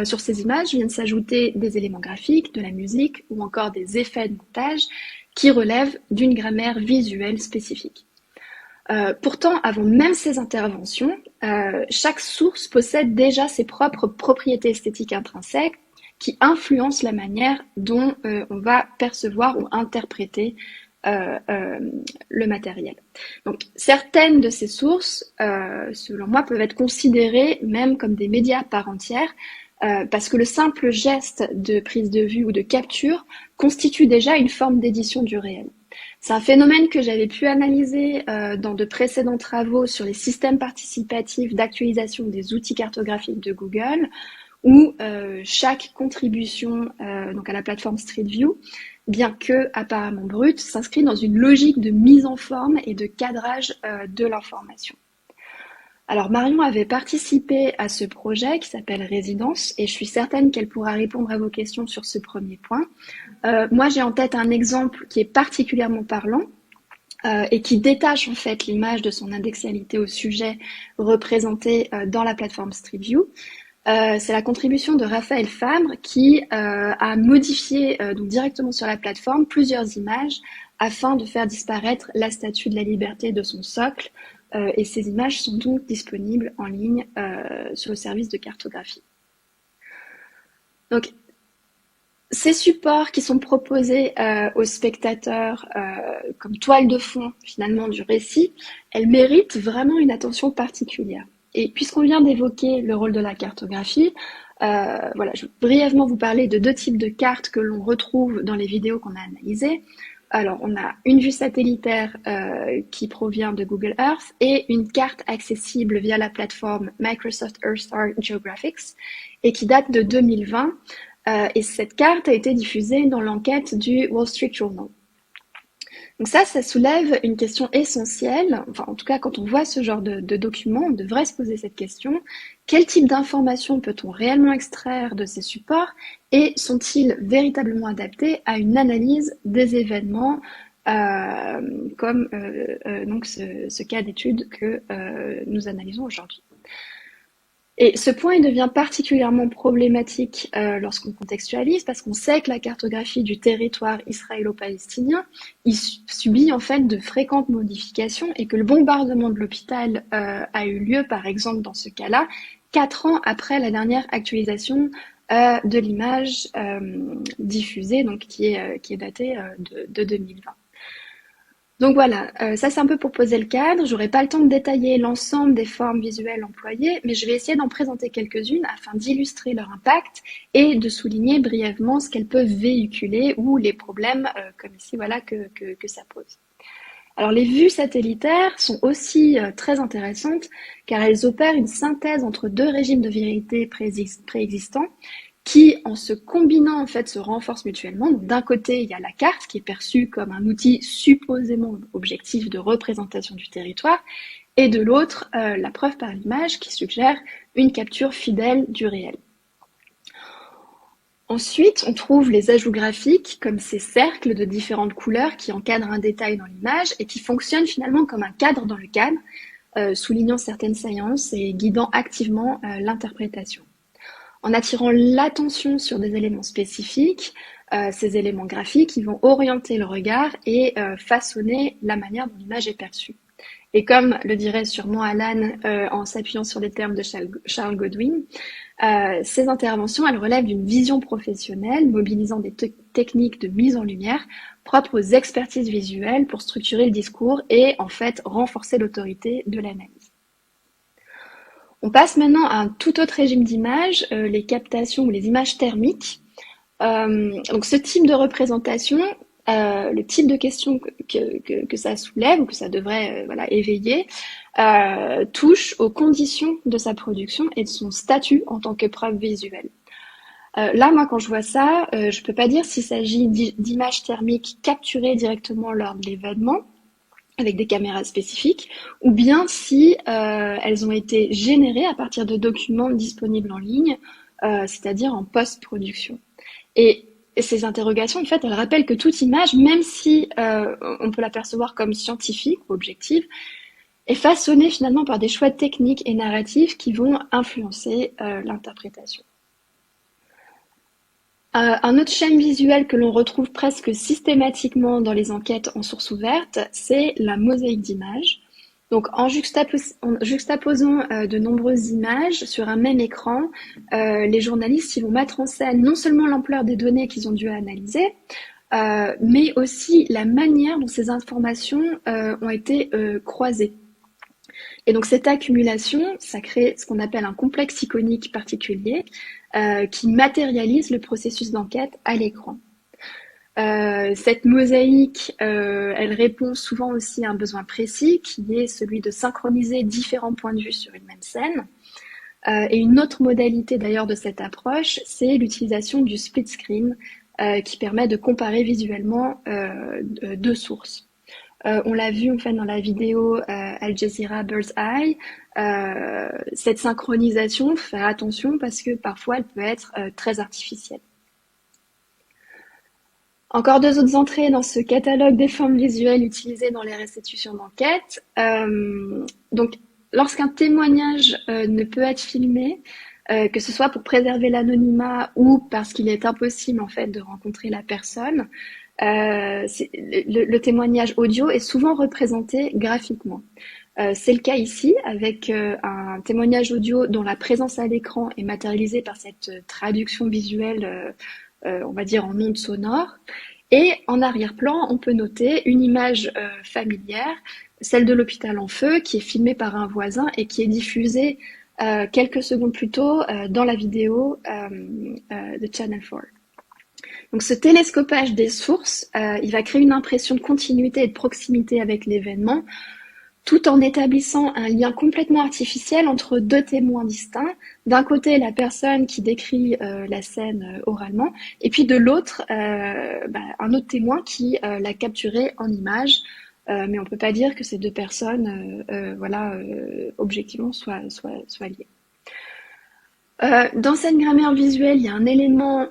sur ces images viennent s'ajouter des éléments graphiques, de la musique ou encore des effets de montage qui relèvent d'une grammaire visuelle spécifique. Pourtant, avant même ces interventions, chaque source possède déjà ses propres propriétés esthétiques intrinsèques qui influencent la manière dont on va percevoir ou interpréter le matériel. Donc, certaines de ces sources, selon moi, peuvent être considérées même comme des médias à part entière, parce que le simple geste de prise de vue ou de capture constitue déjà une forme d'édition du réel. C'est un phénomène que j'avais pu analyser dans de précédents travaux sur les systèmes participatifs d'actualisation des outils cartographiques de Google, où chaque contribution donc à la plateforme Street View, bien que apparemment brute, s'inscrit dans une logique de mise en forme et de cadrage de l'information. Alors Marion avait participé à ce projet qui s'appelle Résidence et je suis certaine qu'elle pourra répondre à vos questions sur ce premier point. Moi j'ai en tête un exemple qui est particulièrement parlant et qui détache en fait l'image de son indexualité au sujet représenté dans la plateforme Street View. C'est la contribution de Raphaël Fabre qui a modifié donc directement sur la plateforme plusieurs images afin de faire disparaître la statue de la liberté de son socle. Et ces images sont donc disponibles en ligne sur le service de cartographie. Donc, ces supports qui sont proposés aux spectateurs comme toile de fond finalement du récit, elles méritent vraiment une attention particulière. Et puisqu'on vient d'évoquer le rôle de la cartographie, voilà, je vais brièvement vous parler de deux types de cartes que l'on retrouve dans les vidéos qu'on a analysées. Alors, on a une vue satellitaire qui provient de Google Earth et une carte accessible via la plateforme Microsoft Earthstar Geographics et qui date de 2020. Et cette carte a été diffusée dans l'enquête du Wall Street Journal. Donc ça soulève une question essentielle. Enfin, en tout cas, quand on voit ce genre de document, on devrait se poser cette question. Quel type d'informations peut-on réellement extraire de ces supports et sont-ils véritablement adaptés à une analyse des événements comme donc ce cas d'étude que nous analysons aujourd'hui. Et ce point il devient particulièrement problématique lorsqu'on contextualise parce qu'on sait que la cartographie du territoire israélo-palestinien il subit en fait de fréquentes modifications et que le bombardement de l'hôpital a eu lieu par exemple dans ce cas-là 4 ans après la dernière actualisation de l'image diffusée donc qui est datée de 2020. Donc voilà, ça c'est un peu pour poser le cadre. J'aurai pas le temps de détailler l'ensemble des formes visuelles employées, mais je vais essayer d'en présenter quelques-unes afin d'illustrer leur impact et de souligner brièvement ce qu'elles peuvent véhiculer ou les problèmes, comme ici, voilà, que ça pose. Alors les vues satellitaires sont aussi très intéressantes car elles opèrent une synthèse entre deux régimes de vérité préexistants qui, en se combinant, en fait, se renforcent mutuellement. Donc, d'un côté, il y a la carte qui est perçue comme un outil supposément objectif de représentation du territoire, et de l'autre, la preuve par l'image qui suggère une capture fidèle du réel. Ensuite, on trouve les ajouts graphiques, comme ces cercles de différentes couleurs qui encadrent un détail dans l'image et qui fonctionnent finalement comme un cadre dans le cadre, soulignant certaines saillances et guidant activement l'interprétation. En attirant l'attention sur des éléments spécifiques, ces éléments graphiques qui vont orienter le regard et façonner la manière dont l'image est perçue. Et comme le dirait sûrement Alan en s'appuyant sur les termes de Charles Godwin, ces interventions elles relèvent d'une vision professionnelle mobilisant des techniques de mise en lumière propres aux expertises visuelles pour structurer le discours et en fait renforcer l'autorité de l'analyse. On passe maintenant à un tout autre régime d'images, les captations ou les images thermiques. Donc ce type de représentation le type de questions que ça soulève ou que ça devrait voilà, éveiller touche aux conditions de sa production et de son statut en tant que preuve visuelle. Là, moi, quand je vois ça, je peux pas dire s'il s'agit d'images thermiques capturées directement lors de l'événement, avec des caméras spécifiques, ou bien si elles ont été générées à partir de documents disponibles en ligne, c'est-à-dire en post-production. Et ces interrogations, en fait, elles rappellent que toute image, même si on peut la percevoir comme scientifique ou objective, est façonnée finalement par des choix techniques et narratifs qui vont influencer l'interprétation. Un autre schème visuel que l'on retrouve presque systématiquement dans les enquêtes en source ouverte, c'est la mosaïque d'images. Donc, en juxtaposant de nombreuses images sur un même écran, les journalistes ils vont mettre en scène non seulement l'ampleur des données qu'ils ont dû analyser, mais aussi la manière dont ces informations ont été croisées. Et donc cette accumulation, ça crée ce qu'on appelle un complexe iconique particulier qui matérialise le processus d'enquête à l'écran. Cette mosaïque, elle répond souvent aussi à un besoin précis qui est celui de synchroniser différents points de vue sur une même scène. Et une autre modalité d'ailleurs de cette approche, c'est l'utilisation du split screen qui permet de comparer visuellement deux sources. On l'a vu en fait dans la vidéo Al Jazeera Bird's Eye. Cette synchronisation, faut faire attention parce que parfois elle peut être très artificielle. Encore deux autres entrées dans ce catalogue des formes visuelles utilisées dans les restitutions d'enquête. Donc, lorsqu'un témoignage ne peut être filmé, que ce soit pour préserver l'anonymat ou parce qu'il est impossible en fait de rencontrer la personne, le témoignage audio est souvent représenté graphiquement. C'est le cas ici avec un témoignage audio dont la présence à l'écran est matérialisée par cette traduction visuelle, on va dire en ondes sonores. Et en arrière-plan, on peut noter une image familière, celle de l'hôpital en feu, qui est filmée par un voisin et qui est diffusée quelques secondes plus tôt dans la vidéo de Channel 4. Donc ce télescopage des sources, il va créer une impression de continuité et de proximité avec l'événement, tout en établissant un lien complètement artificiel entre deux témoins distincts. D'un côté, la personne qui décrit la scène oralement, et puis de l'autre, un autre témoin qui l'a capturé en image. Mais on ne peut pas dire que ces deux personnes, objectivement, soient liées. Dans cette grammaire visuelle, il y a un élément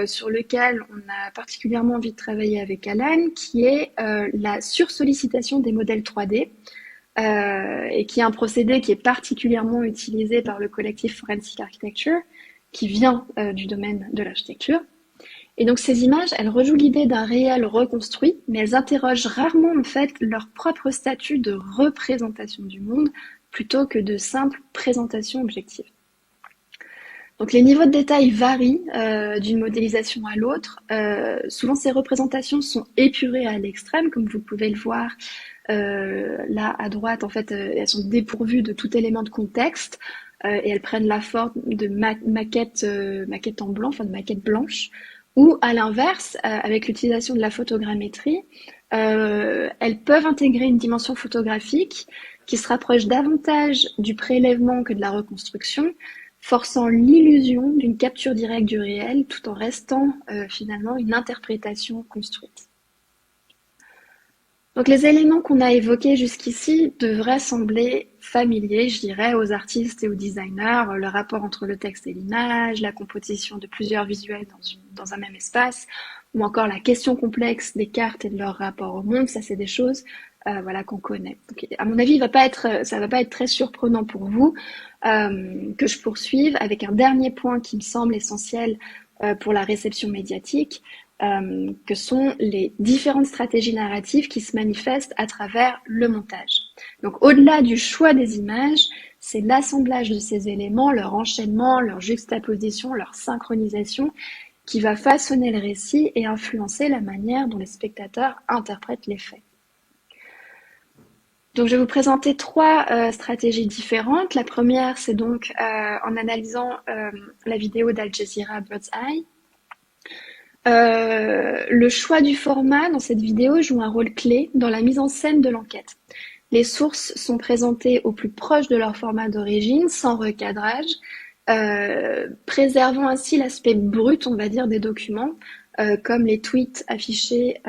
sur lequel on a particulièrement envie de travailler avec Alan, qui est la sursollicitation des modèles 3D, et qui est un procédé qui est particulièrement utilisé par le collectif Forensic Architecture, qui vient du domaine de l'architecture. Et donc ces images, elles rejouent l'idée d'un réel reconstruit, mais elles interrogent rarement en fait leur propre statut de représentation du monde, plutôt que de simple présentation objective. Donc les niveaux de détail varient d'une modélisation à l'autre. Souvent ces représentations sont épurées à l'extrême, comme vous pouvez le voir là à droite. En fait, elles sont dépourvues de tout élément de contexte et elles prennent la forme de maquettes en blanc, enfin de maquettes blanches. Ou à l'inverse, avec l'utilisation de la photogrammétrie, elles peuvent intégrer une dimension photographique qui se rapproche davantage du prélèvement que de la reconstruction, forçant l'illusion d'une capture directe du réel tout en restant finalement une interprétation construite. Donc les éléments qu'on a évoqués jusqu'ici devraient sembler familiers, je dirais, aux artistes et aux designers, le rapport entre le texte et l'image, la composition de plusieurs visuels dans un même espace, ou encore la question complexe des cartes et de leur rapport au monde. Ça, c'est des choses qu'on connaît. Donc, à mon avis, ça va pas être très surprenant pour vous que je poursuive avec un dernier point qui me semble essentiel pour la réception médiatique, que sont les différentes stratégies narratives qui se manifestent à travers le montage. Donc au-delà du choix des images, c'est l'assemblage de ces éléments, leur enchaînement, leur juxtaposition, leur synchronisation qui va façonner le récit et influencer la manière dont les spectateurs interprètent les faits. Donc je vais vous présenter trois stratégies différentes. La première, c'est donc en analysant la vidéo d'Al Jazeera Bird's Eye. Le choix du format dans cette vidéo joue un rôle clé dans la mise en scène de l'enquête. Les sources sont présentées au plus proche de leur format d'origine, sans recadrage, préservant ainsi l'aspect brut, on va dire, des documents, comme les tweets affichés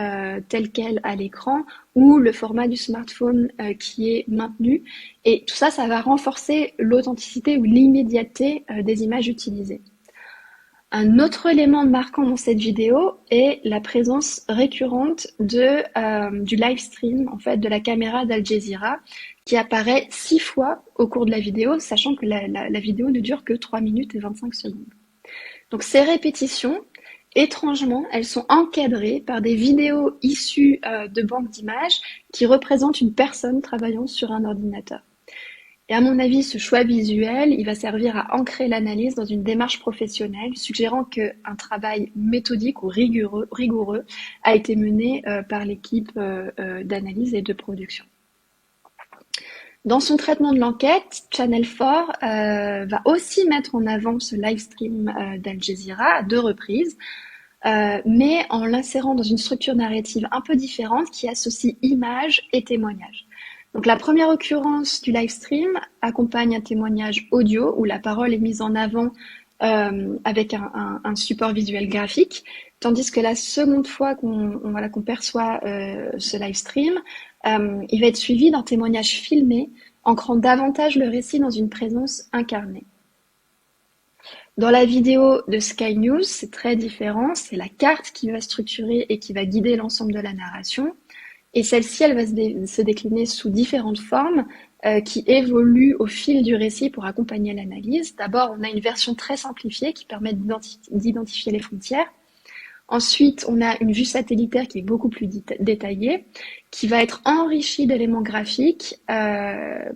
tels quels à l'écran ou le format du smartphone qui est maintenu. Et tout ça, ça va renforcer l'authenticité ou l'immédiateté des images utilisées. Un autre élément marquant dans cette vidéo est la présence récurrente du live stream, en fait, de la caméra d'Al Jazeera, qui apparaît 6 fois au cours de la vidéo, sachant que la vidéo ne dure que 3 minutes et 25 secondes. Donc ces répétitions, étrangement, elles sont encadrées par des vidéos issues de banques d'images qui représentent une personne travaillant sur un ordinateur. Et à mon avis, ce choix visuel, il va servir à ancrer l'analyse dans une démarche professionnelle, suggérant qu'un travail méthodique ou rigoureux a été mené par l'équipe d'analyse et de production. Dans son traitement de l'enquête, Channel 4 va aussi mettre en avant ce live stream d'Al Jazeera à 2 reprises, mais en l'insérant dans une structure narrative un peu différente qui associe images et témoignages. Donc la première occurrence du live stream accompagne un témoignage audio où la parole est mise en avant avec un support visuel graphique, tandis que la seconde fois qu'on perçoit ce live stream, il va être suivi d'un témoignage filmé, ancrant davantage le récit dans une présence incarnée. Dans la vidéo de Sky News, c'est très différent, c'est la carte qui va structurer et qui va guider l'ensemble de la narration. Et celle-ci, elle va se décliner sous différentes formes qui évoluent au fil du récit pour accompagner l'analyse. D'abord, on a une version très simplifiée qui permet d'identifier les frontières. Ensuite, on a une vue satellitaire qui est beaucoup plus détaillée, qui va être enrichie d'éléments graphiques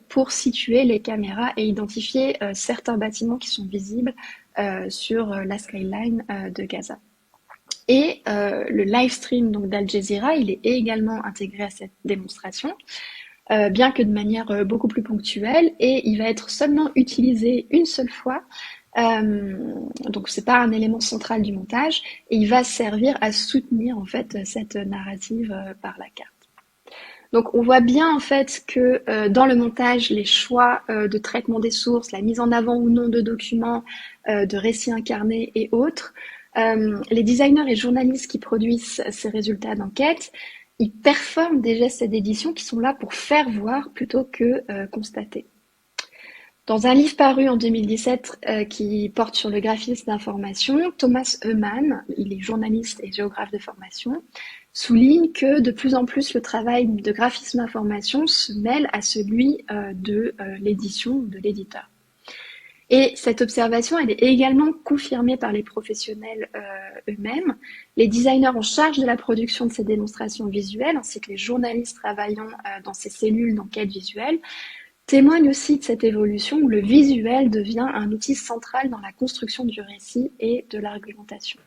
pour situer les caméras et identifier certains bâtiments qui sont visibles sur la skyline de Gaza. Et le live stream donc d'Al Jazeera, il est également intégré à cette démonstration, bien que de manière beaucoup plus ponctuelle, et il va être seulement utilisé une seule fois. Donc c'est pas un élément central du montage, et il va servir à soutenir en fait cette narrative par la carte. Donc on voit bien en fait que dans le montage, les choix de traitement des sources, la mise en avant ou non de documents, de récits incarnés et autres, les designers et journalistes qui produisent ces résultats d'enquête, ils performent des gestes d'édition qui sont là pour faire voir plutôt que constater. Dans un livre paru en 2017 qui porte sur le graphisme d'information, Thomas Heumann, il est journaliste et géographe de formation, souligne que de plus en plus le travail de graphisme d'information se mêle à celui de l'édition ou de l'éditeur. Et cette observation, elle est également confirmée par les professionnels eux-mêmes. Les designers en charge de la production de ces démonstrations visuelles, ainsi que les journalistes travaillant dans ces cellules d'enquête visuelle, témoignent aussi de cette évolution où le visuel devient un outil central dans la construction du récit et de l'argumentation.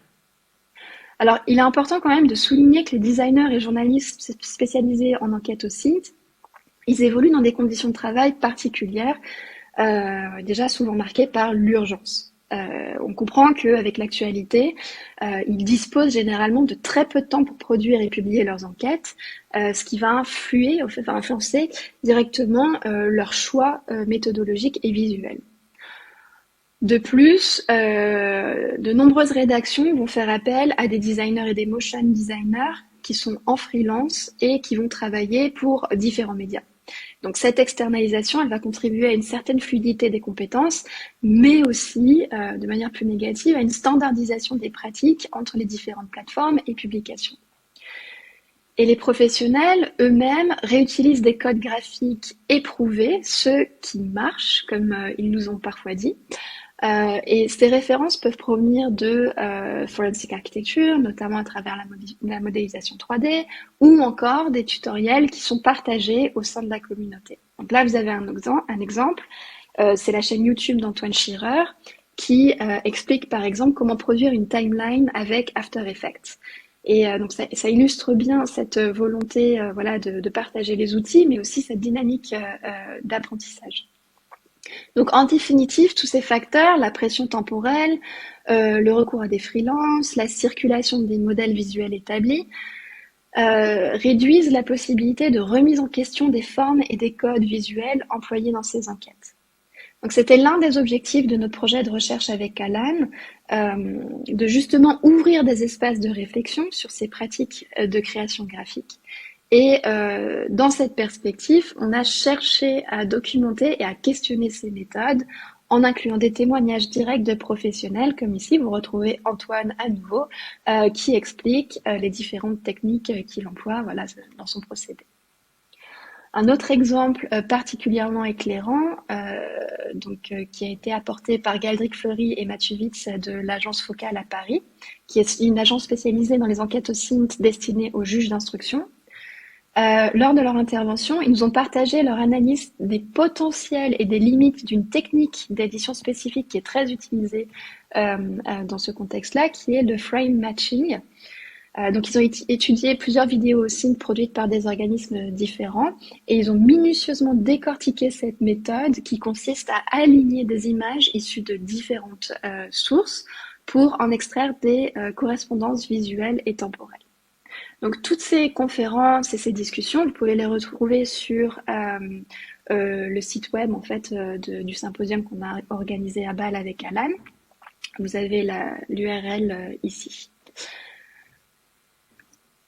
Alors, il est important quand même de souligner que les designers et journalistes spécialisés en enquête aussi, ils évoluent dans des conditions de travail particulières, déjà souvent marquées par l'urgence. On comprend qu'avec l'actualité, ils disposent généralement de très peu de temps pour produire et publier leurs enquêtes, ce qui va influencer directement leurs choix méthodologiques et visuels. De plus, de nombreuses rédactions vont faire appel à des designers et des motion designers qui sont en freelance et qui vont travailler pour différents médias. Donc cette externalisation, elle va contribuer à une certaine fluidité des compétences, mais aussi, de manière plus négative, à une standardisation des pratiques entre les différentes plateformes et publications. Et les professionnels eux-mêmes réutilisent des codes graphiques éprouvés, ceux qui marchent, comme ils nous ont parfois dit. Et ces références peuvent provenir de forensic architecture, notamment à travers la modélisation 3D, ou encore des tutoriels qui sont partagés au sein de la communauté. Donc là, vous avez un exemple, c'est la chaîne YouTube d'Antoine Schirer, qui explique par exemple comment produire une timeline avec After Effects. Et donc ça illustre bien cette volonté de partager les outils, mais aussi cette dynamique d'apprentissage. Donc en définitive, tous ces facteurs, la pression temporelle, le recours à des freelances, la circulation des modèles visuels établis, réduisent la possibilité de remise en question des formes et des codes visuels employés dans ces enquêtes. Donc c'était l'un des objectifs de notre projet de recherche avec Alan, de justement ouvrir des espaces de réflexion sur ces pratiques de création graphique. Et dans cette perspective, on a cherché à documenter et à questionner ces méthodes en incluant des témoignages directs de professionnels, comme ici vous retrouvez Antoine à nouveau, qui explique les différentes techniques qu'il emploie, voilà, dans son procédé. Un autre exemple particulièrement éclairant, qui a été apporté par Galdric Fleury et Mathieu Witz de l'agence Focale à Paris, qui est une agence spécialisée dans les enquêtes au SINT destinées aux juges d'instruction. Lors de leur intervention, ils nous ont partagé leur analyse des potentiels et des limites d'une technique d'édition spécifique qui est très utilisée dans ce contexte-là, qui est le frame matching. Donc ils ont étudié plusieurs vidéos SINT produites par des organismes différents et ils ont minutieusement décortiqué cette méthode qui consiste à aligner des images issues de différentes sources pour en extraire des correspondances visuelles et temporelles. Donc toutes ces conférences et ces discussions, vous pouvez les retrouver sur le site web en fait du symposium qu'on a organisé à Bâle avec Alan. Vous avez l'URL ici.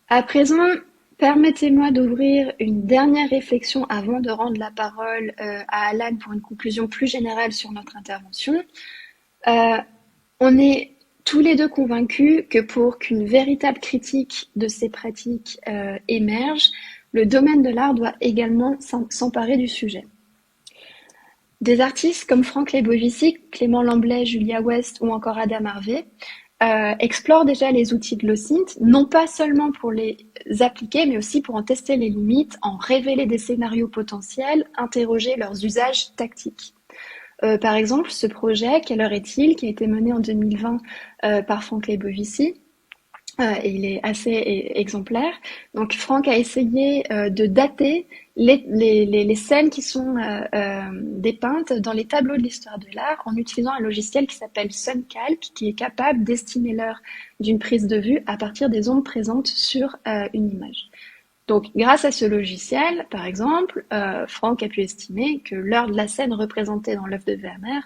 À présent, permettez-moi d'ouvrir une dernière réflexion avant de rendre la parole à Alan pour une conclusion plus générale sur notre intervention. On est tous les deux convaincus que pour qu'une véritable critique de ces pratiques émerge, le domaine de l'art doit également s'emparer du sujet. Des artistes comme Franck Lebovici, Clément Lamblay, Julia West ou encore Adam Harvey explorent déjà les outils de l'OSINT, non pas seulement pour les appliquer, mais aussi pour en tester les limites, en révéler des scénarios potentiels, interroger leurs usages tactiques. Par exemple, ce projet, Quelle heure est-il, qui a été mené en 2020 par Franck Lebovici, et il est assez exemplaire. Donc Franck a essayé de dater les scènes qui sont dépeintes dans les tableaux de l'histoire de l'art en utilisant un logiciel qui s'appelle SunCalc, qui est capable d'estimer l'heure d'une prise de vue à partir des ondes présentes sur une image. Donc, grâce à ce logiciel, par exemple, Franck a pu estimer que l'heure de la scène représentée dans l'œuvre de Vermeer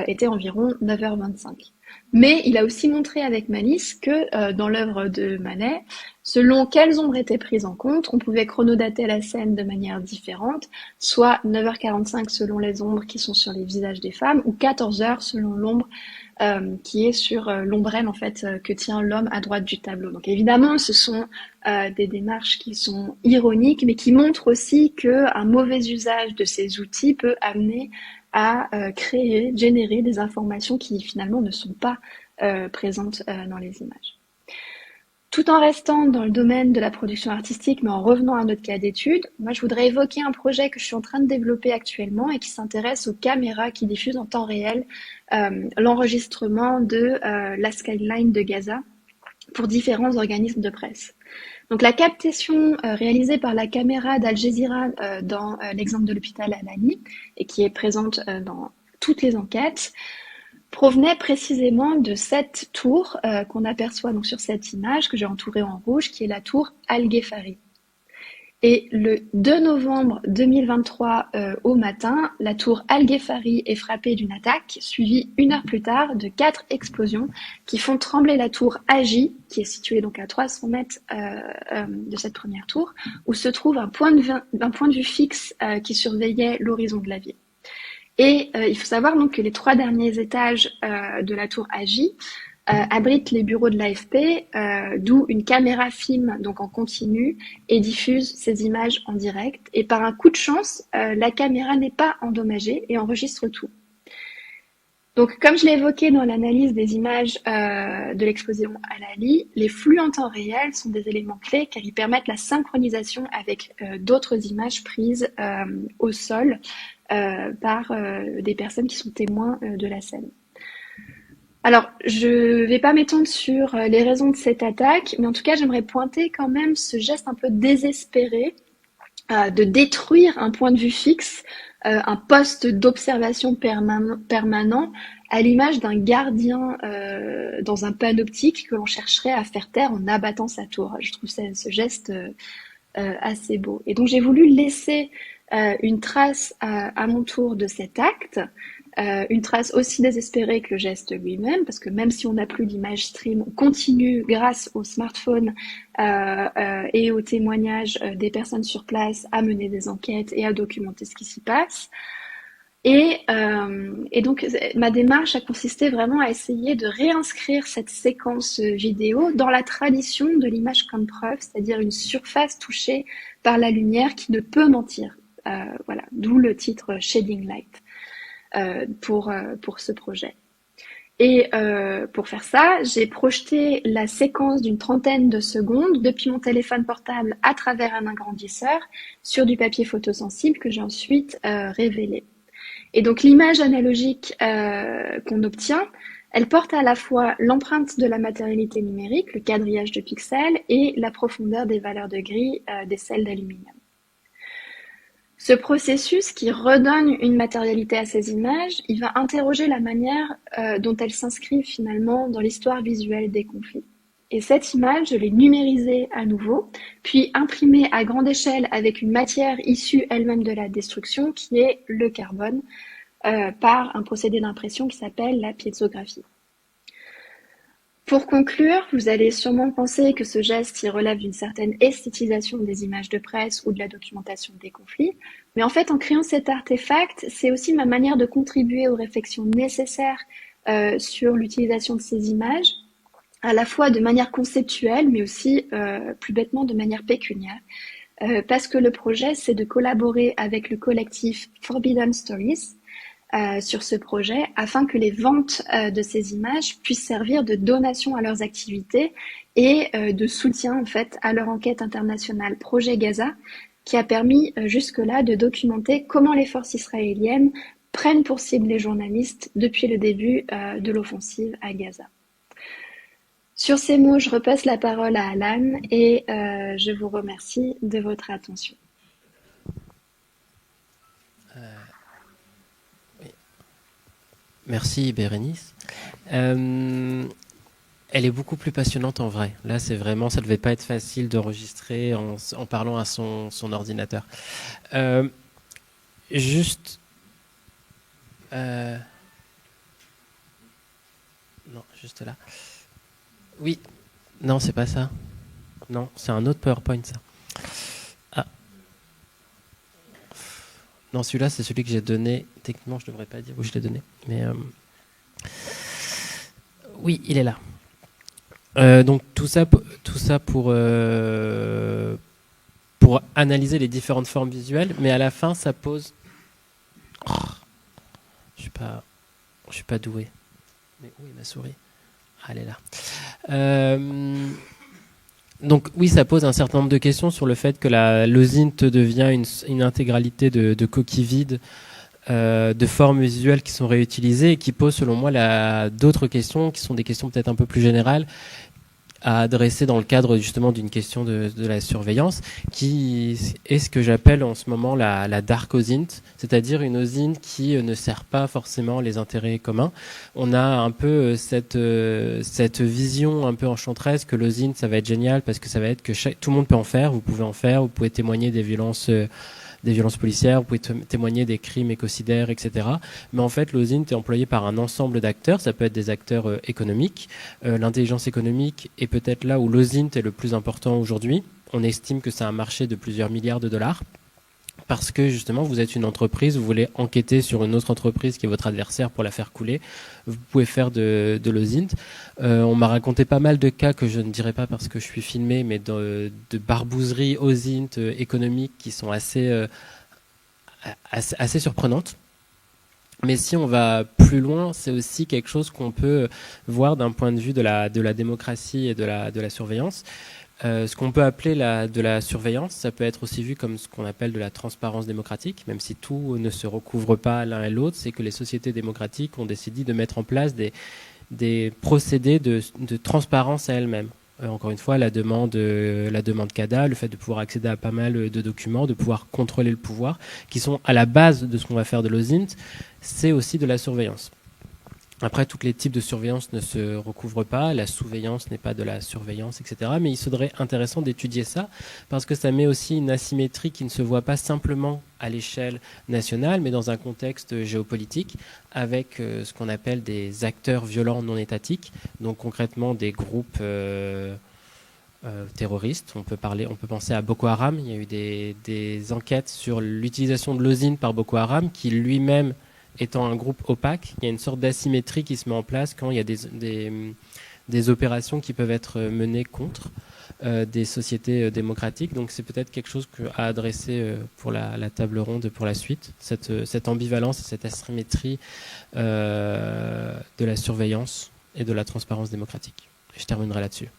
était environ 9h25. Mais il a aussi montré avec malice que dans l'œuvre de Manet, selon quelles ombres étaient prises en compte, on pouvait chronodater la scène de manière différente, soit 9h45 selon les ombres qui sont sur les visages des femmes, ou 14h selon l'ombre qui est sur l'ombrelle en fait que tient l'homme à droite du tableau. Donc évidemment, ce sont des démarches qui sont ironiques, mais qui montrent aussi qu'un mauvais usage de ces outils peut amener à générer des informations qui finalement ne sont pas présentes dans les images. Tout en restant dans le domaine de la production artistique, mais en revenant à notre cas d'étude, moi je voudrais évoquer un projet que je suis en train de développer actuellement et qui s'intéresse aux caméras qui diffusent en temps réel l'enregistrement de la skyline de Gaza pour différents organismes de presse. Donc la captation réalisée par la caméra d'Al Jazeera dans l'exemple de l'hôpital Al-Ani et qui est présente dans toutes les enquêtes provenait précisément de cette tour qu'on aperçoit donc sur cette image que j'ai entourée en rouge, qui est la tour Al-Ghefari. Et le 2 novembre 2023 au matin, la tour Al-Ghefari est frappée d'une attaque, suivie une heure plus tard de 4 explosions qui font trembler la tour Agi, qui est située donc à 300 mètres de cette première tour, où se trouve un point de vue fixe qui surveillait l'horizon de la ville. Et il faut savoir donc que les 3 derniers étages de la tour Agi abritent les bureaux de l'AFP, d'où une caméra filme donc en continu et diffuse ces images en direct. Et par un coup de chance, la caméra n'est pas endommagée et enregistre tout. Donc, comme je l'ai évoqué dans l'analyse des images de l'exposition Al-Ali, les flux en temps réel sont des éléments clés car ils permettent la synchronisation avec d'autres images prises au sol par des personnes qui sont témoins de la scène. Alors, je ne vais pas m'étendre sur les raisons de cette attaque, mais en tout cas, j'aimerais pointer quand même ce geste un peu désespéré de détruire un point de vue fixe un poste d'observation permanent à l'image d'un gardien dans un panoptique que l'on chercherait à faire taire en abattant sa tour. Je trouve ce geste assez beau. Et donc j'ai voulu laisser une trace à mon tour de cet acte, une trace aussi désespérée que le geste lui-même, parce que même si on n'a plus d'image stream, on continue grâce au smartphone et aux témoignages des personnes sur place à mener des enquêtes et à documenter ce qui s'y passe. Et donc ma démarche a consisté vraiment à essayer de réinscrire cette séquence vidéo dans la tradition de l'image comme preuve, c'est-à-dire une surface touchée par la lumière qui ne peut mentir. Voilà, d'où le titre Shedding Light pour ce projet. Et pour faire ça, j'ai projeté la séquence d'une 30aine de secondes depuis mon téléphone portable à travers un agrandisseur sur du papier photosensible que j'ai ensuite révélé. Et donc l'image analogique qu'on obtient, elle porte à la fois l'empreinte de la matérialité numérique, le quadrillage de pixels, et la profondeur des valeurs de gris des sels d'aluminium. Ce processus qui redonne une matérialité à ces images, il va interroger la manière dont elles s'inscrivent finalement dans l'histoire visuelle des conflits. Et cette image, je l'ai numérisée à nouveau, puis imprimée à grande échelle avec une matière issue elle-même de la destruction, qui est le carbone, par un procédé d'impression qui s'appelle la piezographie. Pour conclure, vous allez sûrement penser que ce geste y relève d'une certaine esthétisation des images de presse ou de la documentation des conflits, mais en fait, en créant cet artefact, c'est aussi ma manière de contribuer aux réflexions nécessaires sur l'utilisation de ces images, à la fois de manière conceptuelle, mais aussi plus bêtement de manière pécuniaire, parce que le projet, c'est de collaborer avec le collectif Forbidden Stories sur ce projet, afin que les ventes de ces images puissent servir de donation à leurs activités et de soutien en fait à leur enquête internationale Projet Gaza, qui a permis jusque-là de documenter comment les forces israéliennes prennent pour cible les journalistes depuis le début de l'offensive à Gaza. Sur ces mots, je repasse la parole à Alan et je vous remercie de votre attention. Merci Bérénice. Elle est beaucoup plus passionnante en vrai. Là, c'est vraiment, ça devait pas être facile d'enregistrer en parlant à son ordinateur. Juste, non, juste là. Oui, non, c'est pas ça. Non, c'est un autre PowerPoint ça. Ah. Non, celui-là, c'est celui que j'ai donné. Techniquement, je devrais pas dire où je l'ai donné, mais oui, il est là. Donc tout ça pour analyser les différentes formes visuelles, mais à la fin, ça pose. Oh, je suis pas doué. Mais où est ma souris? Ah, elle est là. Donc oui, ça pose un certain nombre de questions sur le fait que l'OSINT devient une intégralité de coquilles vides, de formes visuelles qui sont réutilisées et qui posent selon moi d'autres questions qui sont des questions peut-être un peu plus générales à adresser dans le cadre justement d'une question de la surveillance, qui est ce que j'appelle en ce moment la dark OSINT, c'est-à-dire une OSINT qui ne sert pas forcément les intérêts communs. On a un peu cette vision un peu enchanteresse que l'OSINT ça va être génial parce que ça va être que tout le monde peut en faire, vous pouvez témoigner des violences policières, vous pouvez témoigner des crimes écocidaires, etc. Mais en fait, l'OSINT est employé par un ensemble d'acteurs. Ça peut être des acteurs économiques. L'intelligence économique est peut-être là où l'OSINT est le plus important aujourd'hui. On estime que c'est un marché de plusieurs milliards de dollars. Parce que justement, vous êtes une entreprise, vous voulez enquêter sur une autre entreprise qui est votre adversaire pour la faire couler. Vous pouvez faire de l'OSINT. On m'a raconté pas mal de cas que je ne dirai pas parce que je suis filmé, mais de barbouzeries OSINT économiques qui sont assez surprenantes. Mais si on va plus loin, c'est aussi quelque chose qu'on peut voir d'un point de vue de la démocratie et de la surveillance. Ce qu'on peut appeler de la surveillance, ça peut être aussi vu comme ce qu'on appelle de la transparence démocratique, même si tout ne se recouvre pas l'un et l'autre. C'est que les sociétés démocratiques ont décidé de mettre en place des procédés de transparence à elles-mêmes. Encore une fois, la demande CADA, le fait de pouvoir accéder à pas mal de documents, de pouvoir contrôler le pouvoir, qui sont à la base de ce qu'on va faire de l'OSINT, c'est aussi de la surveillance. Après, tous les types de surveillance ne se recouvrent pas, la surveillance n'est pas de la surveillance, etc. Mais il serait intéressant d'étudier ça, parce que ça met aussi une asymétrie qui ne se voit pas simplement à l'échelle nationale, mais dans un contexte géopolitique, avec ce qu'on appelle des acteurs violents non étatiques, donc concrètement des groupes terroristes. On peut penser à Boko Haram. Il y a eu des enquêtes sur l'utilisation de l'OSINT par Boko Haram, qui lui-même étant un groupe opaque, il y a une sorte d'asymétrie qui se met en place quand il y a des opérations qui peuvent être menées contre des sociétés démocratiques. Donc c'est peut-être quelque chose à adresser pour la table ronde pour la suite, cette ambivalence et cette asymétrie de la surveillance et de la transparence démocratique. Et je terminerai là-dessus.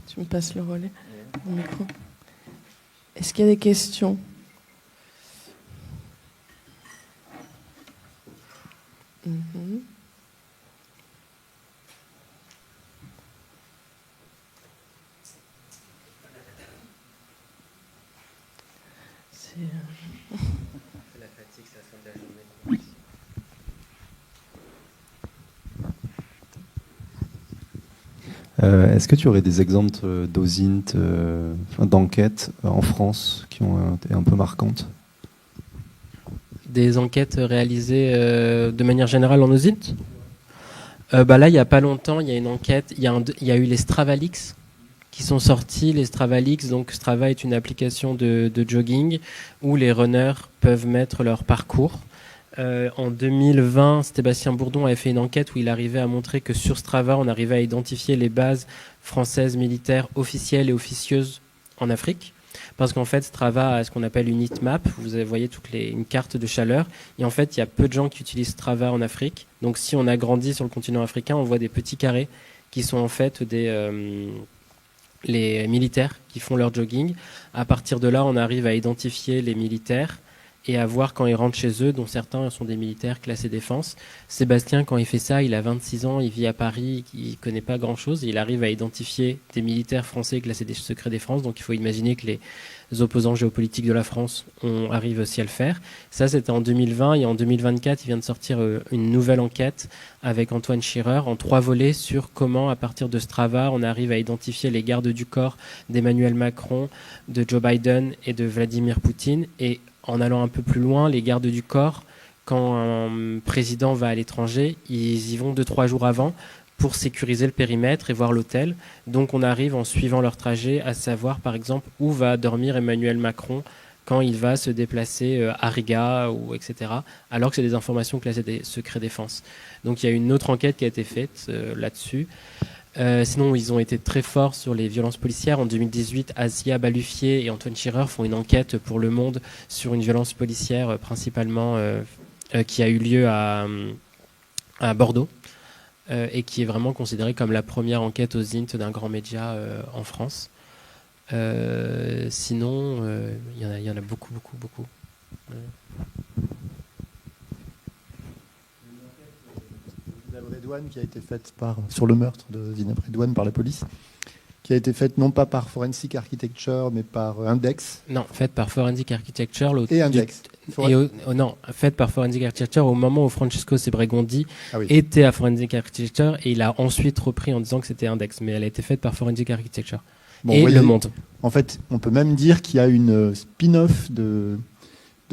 Tu me passes le relais, le micro. Est-ce qu'il y a des questions? La fatigue, c'est la fin de la journée. Est-ce que tu aurais des exemples d'OSINT, d'enquêtes en France qui ont été un peu marquantes? Des enquêtes réalisées de manière générale en OSINT. Là, il n'y a pas longtemps, il y a une enquête, il y a eu les Stravalix qui sont sortis. Les Stravalix, donc Strava est une application de jogging où les runners peuvent mettre leur parcours. En 2020, Sébastien Bourdon avait fait une enquête où il arrivait à montrer que sur Strava, on arrivait à identifier les bases françaises militaires officielles et officieuses en Afrique. Parce qu'en fait, Strava a ce qu'on appelle une heatmap. Vous voyez une carte de chaleur. Et en fait, il y a peu de gens qui utilisent Strava en Afrique. Donc si on a grandi sur le continent africain, on voit des petits carrés qui sont en fait les militaires qui font leur jogging. À partir de là, on arrive à identifier les militaires et à voir quand ils rentrent chez eux, dont certains sont des militaires classés défense. Sébastien, quand il fait ça, il a 26 ans, il vit à Paris, il ne connaît pas grand-chose. Il arrive à identifier des militaires français classés des secrets défense. Donc il faut imaginer que les opposants géopolitiques de la France arrivent aussi à le faire. Ça, c'était en 2020. Et en 2024, il vient de sortir une nouvelle enquête avec Antoine Schirer en 3 volets sur comment, à partir de Strava, on arrive à identifier les gardes du corps d'Emmanuel Macron, de Joe Biden et de Vladimir Poutine. Et en allant un peu plus loin, les gardes du corps, quand un président va à l'étranger, ils y vont 2-3 jours avant pour sécuriser le périmètre et voir l'hôtel. Donc on arrive en suivant leur trajet à savoir par exemple où va dormir Emmanuel Macron quand il va se déplacer à Riga ou etc. Alors que c'est des informations classées des secrets défense. Donc il y a une autre enquête qui a été faite là-dessus. Sinon, ils ont été très forts sur les violences policières. En 2018, Asia Balufier et Antoine Schirer font une enquête pour Le Monde sur une violence policière principalement qui a eu lieu à Bordeaux et qui est vraiment considérée comme la première enquête aux INT d'un grand média en France. Sinon, il y en a beaucoup. Redouane qui a été faite sur le meurtre de Zineb Redouane par la police, qui a été faite non pas par Forensic Architecture mais par Index. Non, faite par Forensic Architecture. Et Index. Non, faite par Forensic Architecture au moment où Francesco Sebregondi était à Forensic Architecture et il a ensuite repris en disant que c'était Index, mais elle a été faite par Forensic Architecture. Bon, et Le Monde. En fait, on peut même dire qu'il y a une spin-off de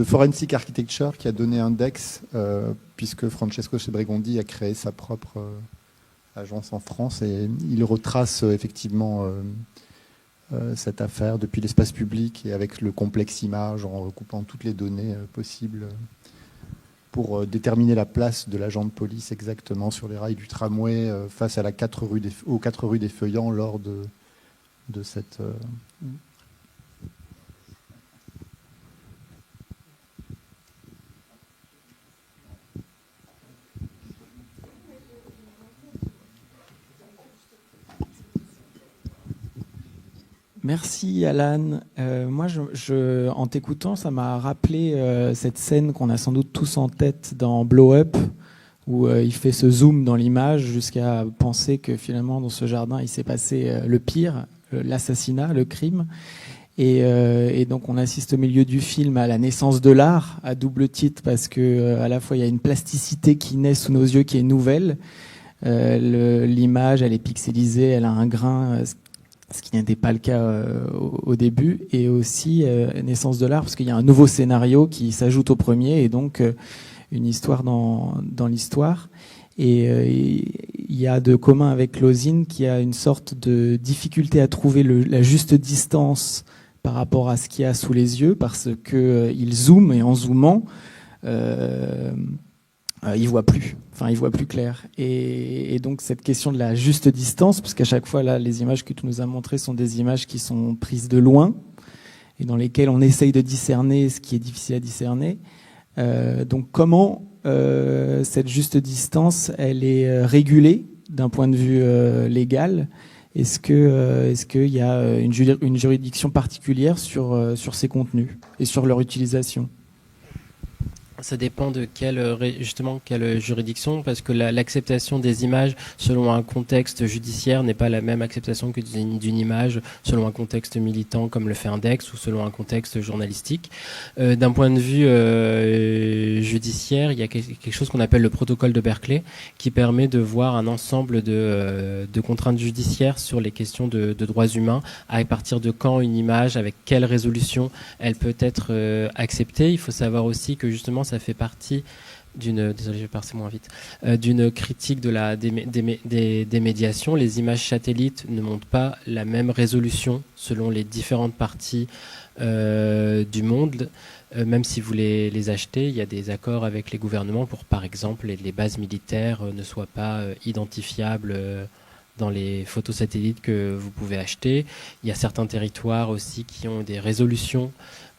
Forensic Architecture qui a donné Index, puisque Francesco Sebregondi a créé sa propre agence en France et il retrace effectivement cette affaire depuis l'espace public et avec le complexe image en recoupant toutes les données possibles pour déterminer la place de l'agent de police exactement sur les rails du tramway face à aux 4 rues des Feuillants lors de cette... Merci Alan. Moi, en t'écoutant, ça m'a rappelé cette scène qu'on a sans doute tous en tête dans Blow Up, où il fait ce zoom dans l'image jusqu'à penser que finalement dans ce jardin il s'est passé le pire, l'assassinat, le crime. Et donc on assiste au milieu du film à la naissance de l'art, à double titre, parce que à la fois il y a une plasticité qui naît sous nos yeux qui est nouvelle. L'image, elle est pixelisée, elle a un grain, ce qui n'était pas le cas au début, et aussi naissance de l'art, parce qu'il y a un nouveau scénario qui s'ajoute au premier, et donc une histoire dans l'histoire. Et il y a de commun avec Lozine qui a une sorte de difficulté à trouver la juste distance par rapport à ce qu'il y a sous les yeux, parce que il zoome, et en zoomant, il voit plus. Enfin, il voit plus clair. Et donc cette question de la juste distance, parce qu'à chaque fois là, les images que tu nous as montrées sont des images qui sont prises de loin et dans lesquelles on essaye de discerner ce qui est difficile à discerner. Donc comment cette juste distance, elle est régulée d'un point de vue légal? Est-ce qu'il y a une juridiction particulière sur ces contenus et sur leur utilisation? Ça dépend de quelle juridiction, parce que l'acceptation des images selon un contexte judiciaire n'est pas la même acceptation que d'une image selon un contexte militant comme le fait Index ou selon un contexte journalistique. D'un point de vue judiciaire, il y a quelque chose qu'on appelle le protocole de Berkeley qui permet de voir un ensemble de contraintes judiciaires sur les questions de droits humains, à partir de quand une image, avec quelle résolution elle peut être acceptée. Il faut savoir aussi que justement ça fait partie d'une critique des médiations. Les images satellites ne montrent pas la même résolution selon les différentes parties du monde. Même si vous les achetez, il y a des accords avec les gouvernements pour, par exemple, les bases militaires ne soient pas identifiables dans les photos satellites que vous pouvez acheter. Il y a certains territoires aussi qui ont des résolutions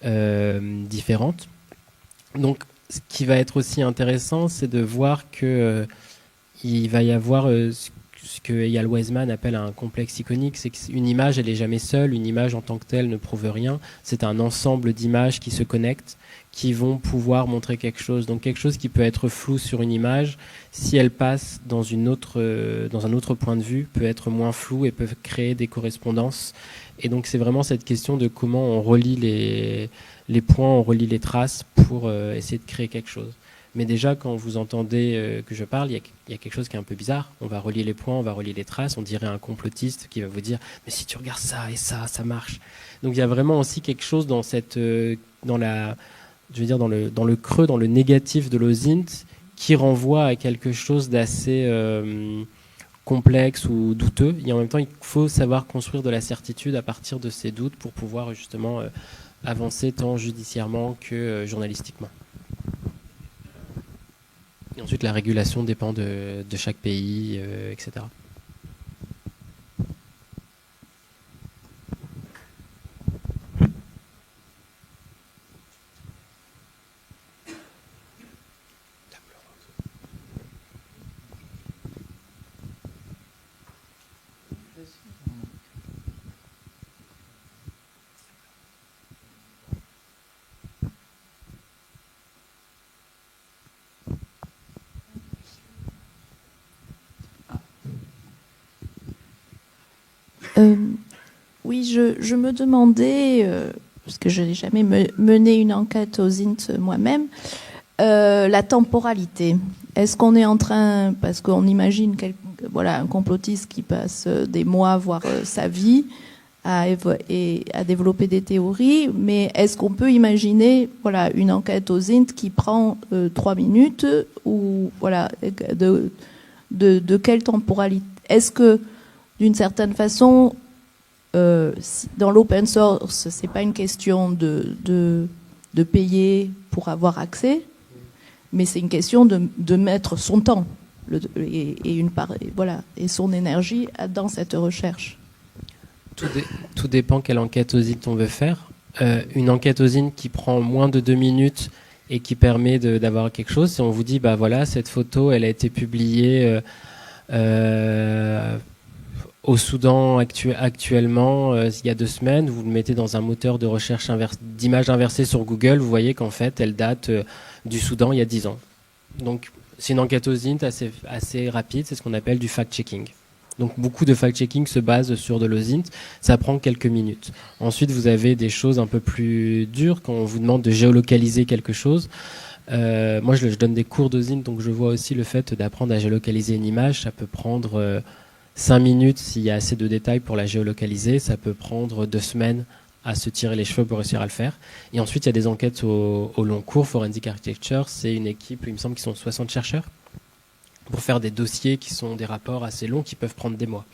différentes. Donc, ce qui va être aussi intéressant, c'est de voir que il va y avoir ce que Eyal Weizman appelle un complexe iconique. C'est qu'une image, elle n'est jamais seule. Une image en tant que telle ne prouve rien. C'est un ensemble d'images qui se connectent, qui vont pouvoir montrer quelque chose. Donc quelque chose qui peut être flou sur une image, si elle passe dans un autre point de vue, peut être moins flou et peut créer des correspondances. Et donc c'est vraiment cette question de comment on relie les points, on relie les traces pour essayer de créer quelque chose. Mais déjà, quand vous entendez que je parle, il y a quelque chose qui est un peu bizarre. On va relier les points, on va relier les traces. On dirait un complotiste qui va vous dire « Mais si tu regardes ça et ça, ça marche ». Donc il y a vraiment aussi quelque chose dans dans le creux, dans le négatif de l'OSINT, qui renvoie à quelque chose d'assez complexe ou douteux. Et en même temps, il faut savoir construire de la certitude à partir de ces doutes pour pouvoir justement avancer tant judiciairement que journalistiquement. Et ensuite, la régulation dépend de chaque pays, etc. Oui, je me demandais, parce que je n'ai jamais mené une enquête aux INT moi-même, la temporalité. Est-ce qu'on est en train, parce qu'on imagine un complotiste qui passe des mois, voire sa vie, à développer des théories, mais est-ce qu'on peut imaginer une enquête aux INT qui prend 3 minutes, ou de quelle temporalité? Est-ce que, d'une certaine façon, dans l'open source, c'est pas une question de payer pour avoir accès, mais c'est une question de mettre son temps et son énergie dans cette recherche. Tout dépend quelle enquête OSINT on veut faire. Une enquête OSINT qui prend moins de 2 minutes et qui permet d'avoir quelque chose, si on vous dit, bah voilà, cette photo, elle a été publiée Au Soudan, actuellement, il y a 2 semaines, vous le mettez dans un moteur de recherche d'image inversée sur Google, vous voyez qu'en fait, elle date du Soudan il y a 10 ans. Donc, c'est une enquête OSINT assez rapide, c'est ce qu'on appelle du fact-checking. Donc, beaucoup de fact-checking se base sur de l'OSINT, ça prend quelques minutes. Ensuite, vous avez des choses un peu plus dures, quand on vous demande de géolocaliser quelque chose. Moi, je donne des cours d'OSINT, donc je vois aussi le fait d'apprendre à géolocaliser une image, ça peut prendre 5 minutes s'il y a assez de détails pour la géolocaliser, ça peut prendre 2 semaines à se tirer les cheveux pour réussir à le faire. Et ensuite, il y a des enquêtes au long cours. Forensic Architecture, c'est une équipe, il me semble qu'ils sont 60 chercheurs, pour faire des dossiers qui sont des rapports assez longs qui peuvent prendre des mois.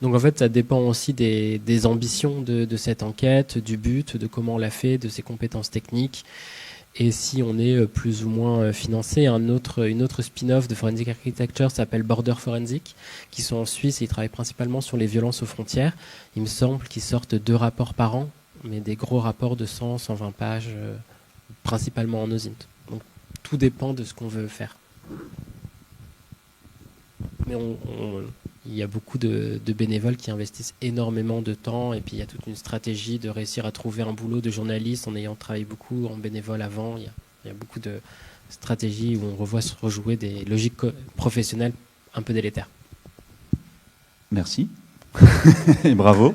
Donc en fait, ça dépend aussi des ambitions de cette enquête, du but, de comment on l'a fait, de ses compétences techniques. Et si on est plus ou moins financé, une autre spin-off de Forensic Architecture s'appelle Border Forensic, qui sont en Suisse et ils travaillent principalement sur les violences aux frontières. Il me semble qu'ils sortent 2 rapports par an, mais des gros rapports de 100, 120 pages, principalement en OSINT. Donc tout dépend de ce qu'on veut faire. Mais il y a beaucoup de bénévoles qui investissent énormément de temps et puis il y a toute une stratégie de réussir à trouver un boulot de journaliste en ayant travaillé beaucoup en bénévole avant. Il y a beaucoup de stratégies où on revoit se rejouer des logiques professionnelles un peu délétères. Merci. Et bravo.